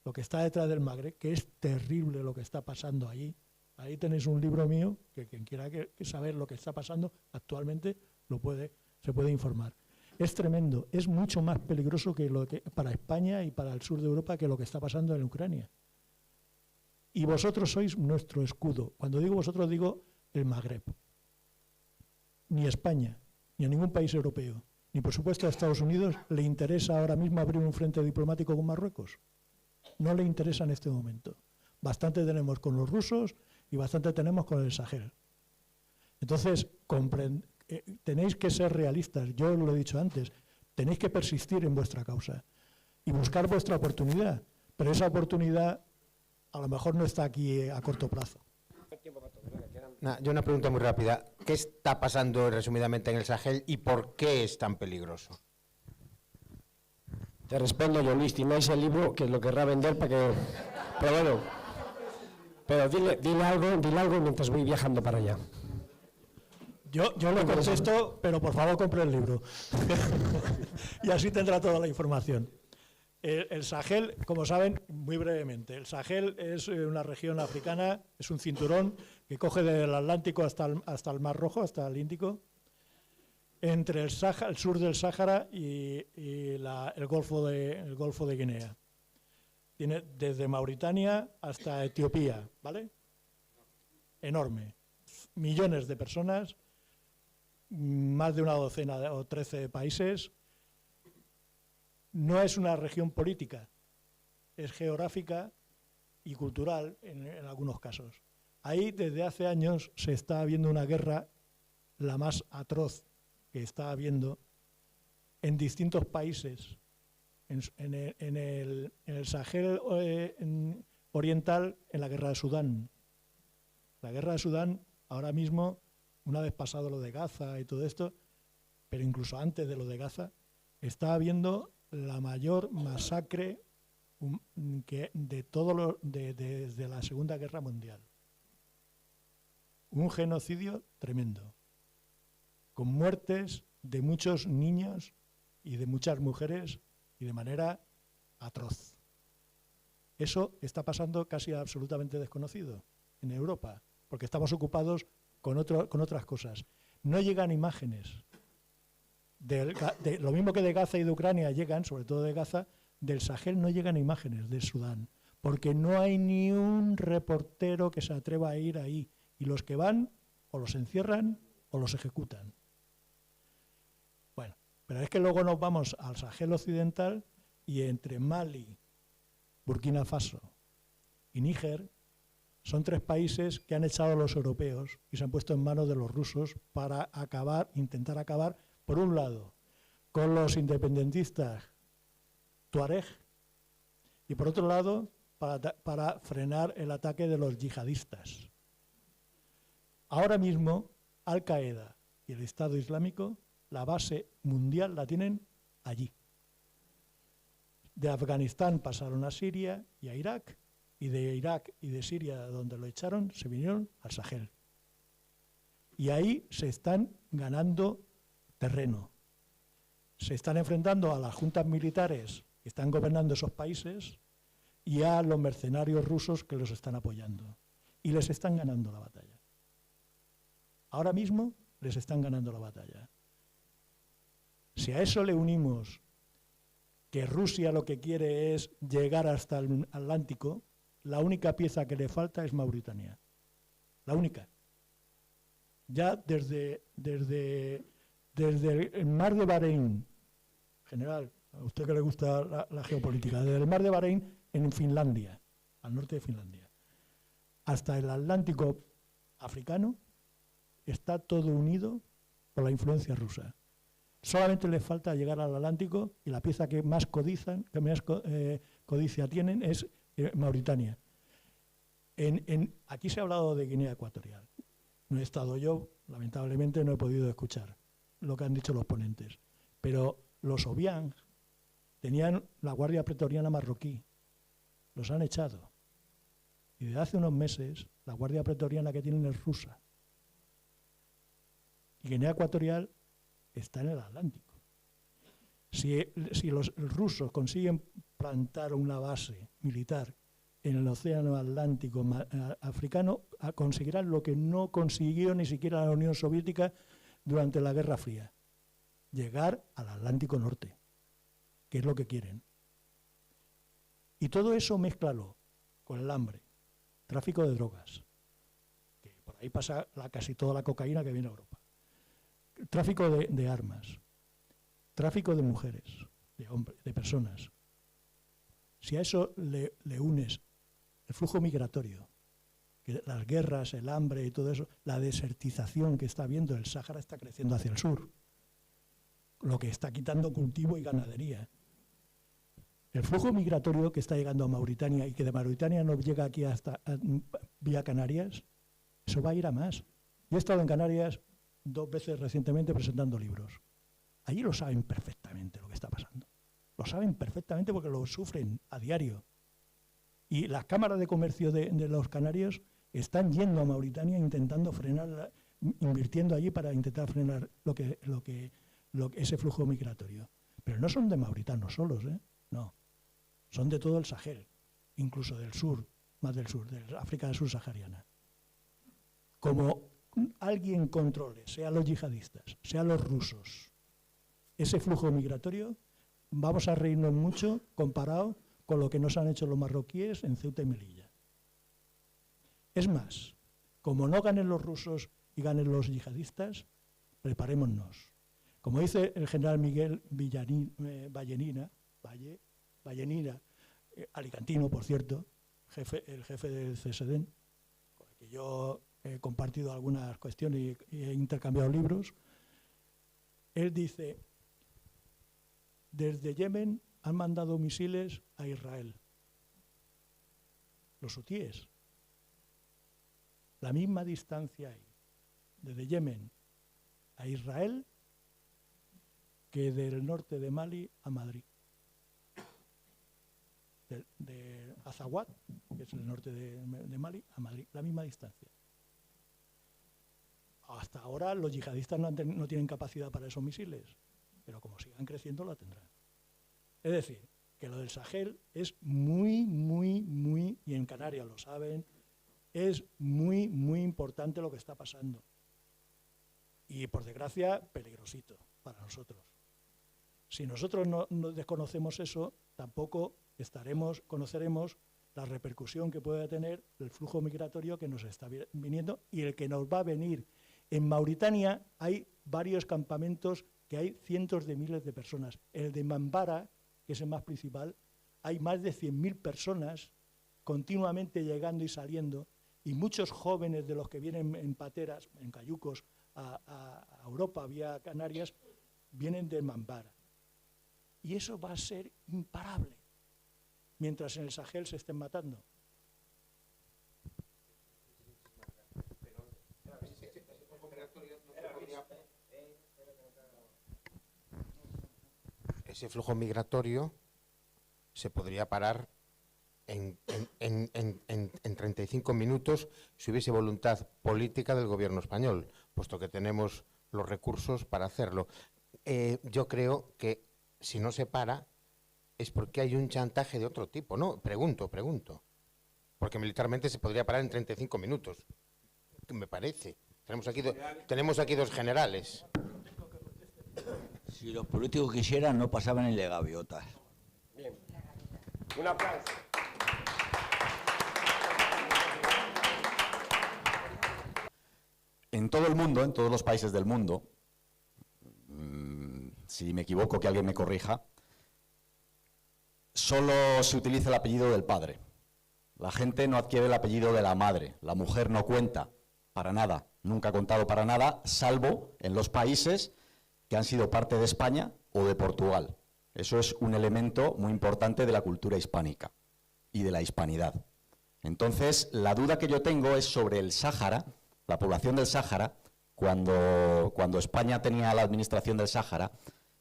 lo que está detrás del Magreb, que es terrible lo que está pasando allí. Ahí tenéis un libro mío, que quien quiera saber lo que está pasando actualmente se puede informar. Es tremendo, es mucho más peligroso para España y para el sur de Europa que lo que está pasando en Ucrania. Y vosotros sois nuestro escudo. Cuando digo vosotros, digo el Magreb. Ni España, ni a ningún país europeo, ni por supuesto a Estados Unidos le interesa ahora mismo abrir un frente diplomático con Marruecos. No le interesa en este momento. Bastante tenemos con los rusos y bastante tenemos con el Sahel. Entonces, tenéis que ser realistas, yo lo he dicho antes, tenéis que persistir en vuestra causa y buscar vuestra oportunidad, pero esa oportunidad a lo mejor no está aquí a corto plazo. Yo una pregunta muy rápida. ¿Qué está pasando resumidamente en el Sahel y por qué es tan peligroso? Te respondo yo, Luis, tiráis el libro que lo querrá vender para que... Pero bueno, dile algo mientras voy viajando para allá. Yo le contesto, pero por favor compre el libro. Y así tendrá toda la información. El Sahel, como saben, muy brevemente, el Sahel es una región africana, es un cinturón que coge del Atlántico hasta el Mar Rojo, hasta el Índico, entre el sur del Sáhara y el Golfo de Guinea. Tiene desde Mauritania hasta Etiopía, ¿vale? Enorme. Millones de personas, más de una docena o 13 países. No es una región política, es geográfica y cultural en algunos casos. Ahí desde hace años se está habiendo una guerra la más atroz que está habiendo en distintos países, en el Sahel oriental, en la guerra de Sudán. La guerra de Sudán, ahora mismo, una vez pasado lo de Gaza y todo esto, pero incluso antes de lo de Gaza, está habiendo la mayor masacre desde la Segunda Guerra Mundial. Un genocidio tremendo, con muertes de muchos niños y de muchas mujeres y de manera atroz. Eso está pasando casi absolutamente desconocido en Europa, porque estamos ocupados con otras cosas. No llegan imágenes. Lo mismo que de Gaza y de Ucrania llegan, sobre todo de Gaza, del Sahel no llegan imágenes de Sudán, porque no hay ni un reportero que se atreva a ir ahí, y los que van o los encierran o los ejecutan. Bueno, pero es que luego nos vamos al Sahel occidental y entre Mali, Burkina Faso y Níger son 3 países que han echado a los europeos y se han puesto en manos de los rusos para intentar acabar, por un lado, con los independentistas tuareg y por otro lado, para frenar el ataque de los yihadistas. Ahora mismo, Al-Qaeda y el Estado Islámico, la base mundial la tienen allí. De Afganistán pasaron a Siria y a Irak, y de Irak y de Siria, donde lo echaron, se vinieron al Sahel. Y ahí se están ganando terreno. Se están enfrentando a las juntas militares que están gobernando esos países y a los mercenarios rusos que los están apoyando. Y les están ganando la batalla. Ahora mismo les están ganando la batalla. Si a eso le unimos que Rusia lo que quiere es llegar hasta el Atlántico, la única pieza que le falta es Mauritania. La única. Ya desde el mar de Bahrein, general, a usted que le gusta la geopolítica, desde el mar de Bahrein en Finlandia, al norte de Finlandia, hasta el Atlántico africano, está todo unido por la influencia rusa. Solamente les falta llegar al Atlántico y la pieza que más codicia tienen es Mauritania. Aquí se ha hablado de Guinea Ecuatorial. No he estado yo, lamentablemente no he podido escuchar lo que han dicho los ponentes. Pero los Obiang tenían la Guardia Pretoriana marroquí. Los han echado. Y desde hace unos meses la Guardia Pretoriana que tienen es rusa. Y Guinea Ecuatorial está en el Atlántico. Si los rusos consiguen plantar una base militar en el océano Atlántico africano, conseguirán lo que no consiguió ni siquiera la Unión Soviética durante la Guerra Fría: llegar al Atlántico Norte, que es lo que quieren. Y todo eso mézclalo con el hambre, tráfico de drogas, que por ahí pasa casi toda la cocaína que viene a Europa, tráfico de armas, tráfico de mujeres, de hombres, de personas. Si a eso le unes el flujo migratorio, que las guerras, el hambre y todo eso, la desertización que está habiendo, el Sáhara está creciendo hacia el sur, lo que está quitando cultivo y ganadería. El flujo migratorio que está llegando a Mauritania y que de Mauritania no llega aquí hasta vía Canarias, eso va a ir a más. Yo he estado en Canarias 2 veces recientemente presentando libros. Allí lo saben perfectamente lo que está pasando. Lo saben perfectamente porque lo sufren a diario. Y las cámaras de comercio de los canarios están yendo a Mauritania intentando frenar, invirtiendo allí para intentar frenar ese flujo migratorio. Pero no son de mauritanos solos, no. Son de todo el Sahel, incluso del sur, más del sur, de África subsahariana. Como alguien controle, sea los yihadistas, sea los rusos, ese flujo migratorio, vamos a reírnos mucho comparado con lo que nos han hecho los marroquíes en Ceuta y Melilla. Es más, como no ganen los rusos y ganen los yihadistas, preparémonos. Como dice el general Miguel Vallenina, alicantino, por cierto, el jefe del CSDEN, con el que yo he compartido algunas cuestiones y he intercambiado libros. Él dice, desde Yemen han mandado misiles a Israel. Los hutíes. La misma distancia hay desde Yemen a Israel que del norte de Mali a Madrid. De Azawad, que es el norte de Mali, a Madrid, la misma distancia. Hasta ahora los yihadistas no tienen capacidad para esos misiles, pero como sigan creciendo la tendrán. Es decir, que lo del Sahel es muy, y en Canarias lo saben, es muy importante lo que está pasando. Y por desgracia, peligrosito para nosotros. Si nosotros no desconocemos eso, tampoco conoceremos la repercusión que puede tener el flujo migratorio que nos está viniendo y el que nos va a venir. En Mauritania hay varios campamentos que hay cientos de miles de personas. El de Mambara, que es el más principal, hay más de 100.000 personas continuamente llegando y saliendo, y muchos jóvenes de los que vienen en pateras, en cayucos, a Europa, vía Canarias, vienen de Mambara. Y eso va a ser imparable, mientras en el Sahel se estén matando. Ese flujo migratorio se podría parar en 35 minutos si hubiese voluntad política del gobierno español, puesto que tenemos los recursos para hacerlo. Yo creo que si no se para es porque hay un chantaje de otro tipo, ¿no? Pregunto. Porque militarmente se podría parar en 35 minutos, me parece. Tenemos aquí dos generales. Si los políticos quisieran, no pasaban ni de gaviotas. Bien. Un aplauso. En todo el mundo, en todos los países del mundo, si me equivoco que alguien me corrija, solo se utiliza el apellido del padre. La gente no adquiere el apellido de la madre. La mujer no cuenta para nada, nunca ha contado para nada, salvo en los países que han sido parte de España o de Portugal. Eso es un elemento muy importante de la cultura hispánica y de la hispanidad. Entonces, la duda que yo tengo es sobre el Sáhara, la población del Sáhara. Cuando España tenía la administración del Sáhara,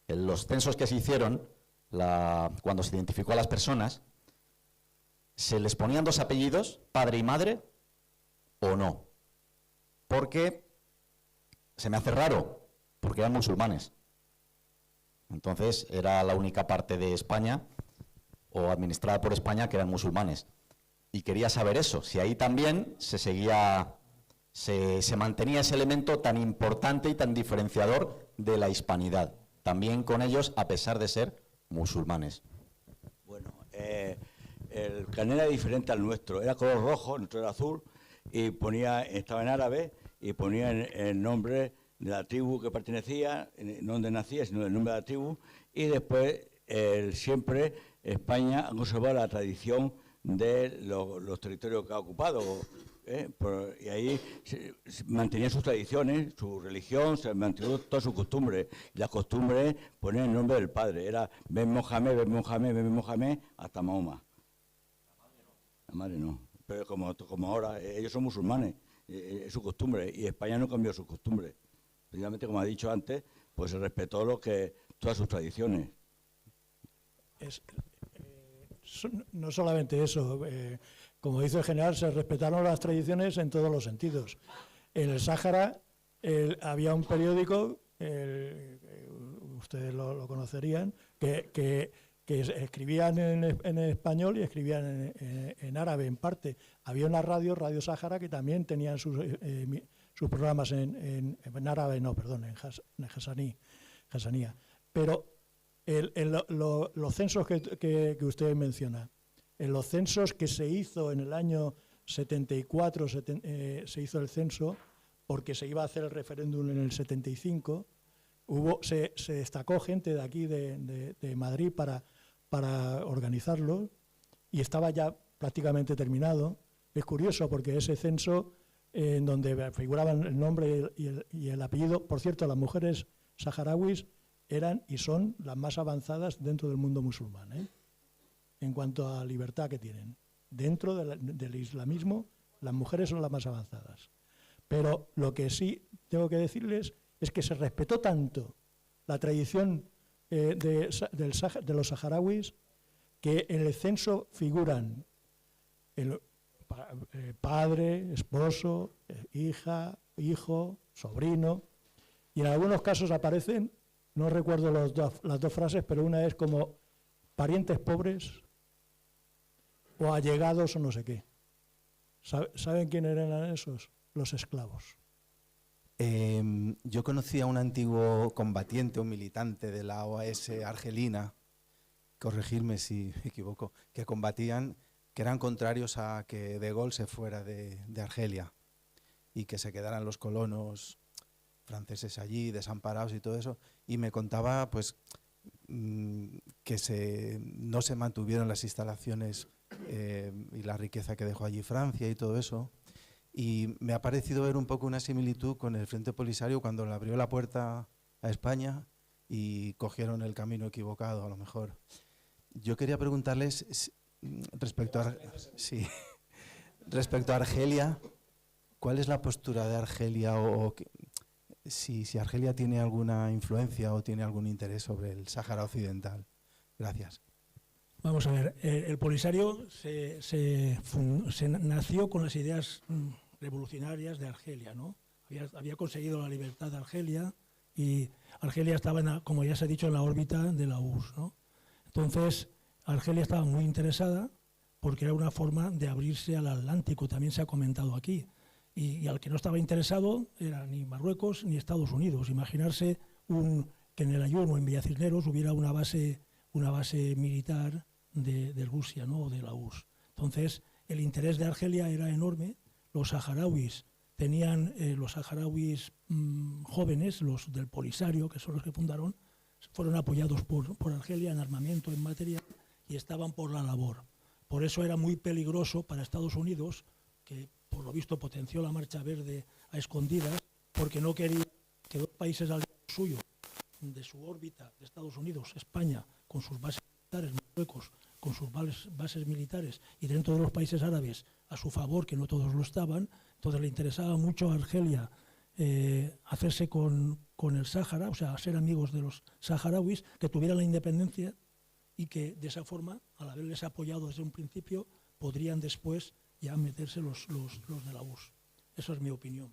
en los censos que se hicieron, cuando se identificó a las personas, ¿se les ponían dos apellidos, padre y madre, o no? Porque se me hace raro, porque eran musulmanes. Entonces, era la única parte de España, o administrada por España, que eran musulmanes. Y quería saber eso, si ahí también se mantenía ese elemento tan importante y tan diferenciador de la hispanidad, también con ellos, a pesar de ser musulmanes. Bueno, el carnet era diferente al nuestro, era color rojo, nuestro era azul, y estaba en árabe, y ponía el nombre de la tribu que pertenecía, no donde nacía, sino el nombre de la tribu, y después siempre España ha conservado la tradición de los territorios que ha ocupado, y ahí se mantenían sus tradiciones, su religión, se mantuvo todas sus costumbres, y las costumbres ponían el nombre del padre, era Ben Mohamed, Ben Mohamed, Ben Mohamed, hasta Mahoma. La madre no, pero como ahora, ellos son musulmanes, es su costumbre, y España no cambió sus costumbres. Precisamente, como ha dicho antes, pues se respetó todas sus tradiciones. No solamente eso, como dice el general, se respetaron las tradiciones en todos los sentidos. En el Sáhara había un periódico, ustedes lo conocerían, que escribían en español y escribían en árabe en parte. Había una Radio Sáhara, que también tenían sus programas en árabe, en Hassanía. Pero los censos que usted menciona, en los censos que se hizo en el año 74, se hizo el censo porque se iba a hacer el referéndum en el 75, se destacó gente de aquí, de Madrid, para organizarlo, y estaba ya prácticamente terminado. Es curioso porque ese censo en donde figuraban el nombre y el apellido. Por cierto, las mujeres saharauis eran y son las más avanzadas dentro del mundo musulmán, en cuanto a libertad que tienen. Dentro del islamismo, las mujeres son las más avanzadas. Pero lo que sí tengo que decirles es que se respetó tanto la tradición de los saharauis que en el censo figuran el padre, esposo, hija, hijo, sobrino, y en algunos casos aparecen, no recuerdo las dos frases, pero una es como parientes pobres o allegados o no sé qué. ¿Saben quién eran esos? Los esclavos. Yo conocí a un antiguo combatiente, un militante de la OAS argelina, corregirme si me equivoco, que combatían, que eran contrarios a que De Gaulle se fuera de Argelia y que se quedaran los colonos franceses allí, desamparados y todo eso, y me contaba pues que no se mantuvieron las instalaciones y la riqueza que dejó allí Francia y todo eso. Y me ha parecido ver un poco una similitud con el Frente Polisario cuando le abrió la puerta a España y cogieron el camino equivocado, a lo mejor. Yo quería preguntarles respecto a Argelia, ¿cuál es la postura de Argelia si Argelia tiene alguna influencia o tiene algún interés sobre el Sáhara Occidental? Gracias. Vamos a ver, el Polisario se nació con las ideas revolucionarias de Argelia, ¿no? Había conseguido la libertad de Argelia y Argelia estaba, como ya se ha dicho, en la órbita de la URSS, ¿no? Entonces, Argelia estaba muy interesada porque era una forma de abrirse al Atlántico, también se ha comentado aquí. Y al que no estaba interesado era ni Marruecos ni Estados Unidos. Imaginarse que en el Ayun o en Villa Cisneros hubiera una base militar de Rusia, ¿no? O de la URSS. Entonces, el interés de Argelia era enorme. Los saharauis jóvenes, los del Polisario, que son los que fundaron, fueron apoyados por Argelia en armamento, en material, y estaban por la labor. Por eso era muy peligroso para Estados Unidos, que por lo visto potenció la Marcha Verde a escondidas, porque no quería que dos países aliados suyos, de su órbita de Estados Unidos, España, con sus bases militares, Marruecos, con sus bases militares, y dentro de los países árabes a su favor, que no todos lo estaban. Entonces le interesaba mucho a Argelia hacerse con el Sáhara, o sea, ser amigos de los saharauis, que tuvieran la independencia y que de esa forma, al haberles apoyado desde un principio, podrían después ya meterse los de la URSS. Esa es mi opinión.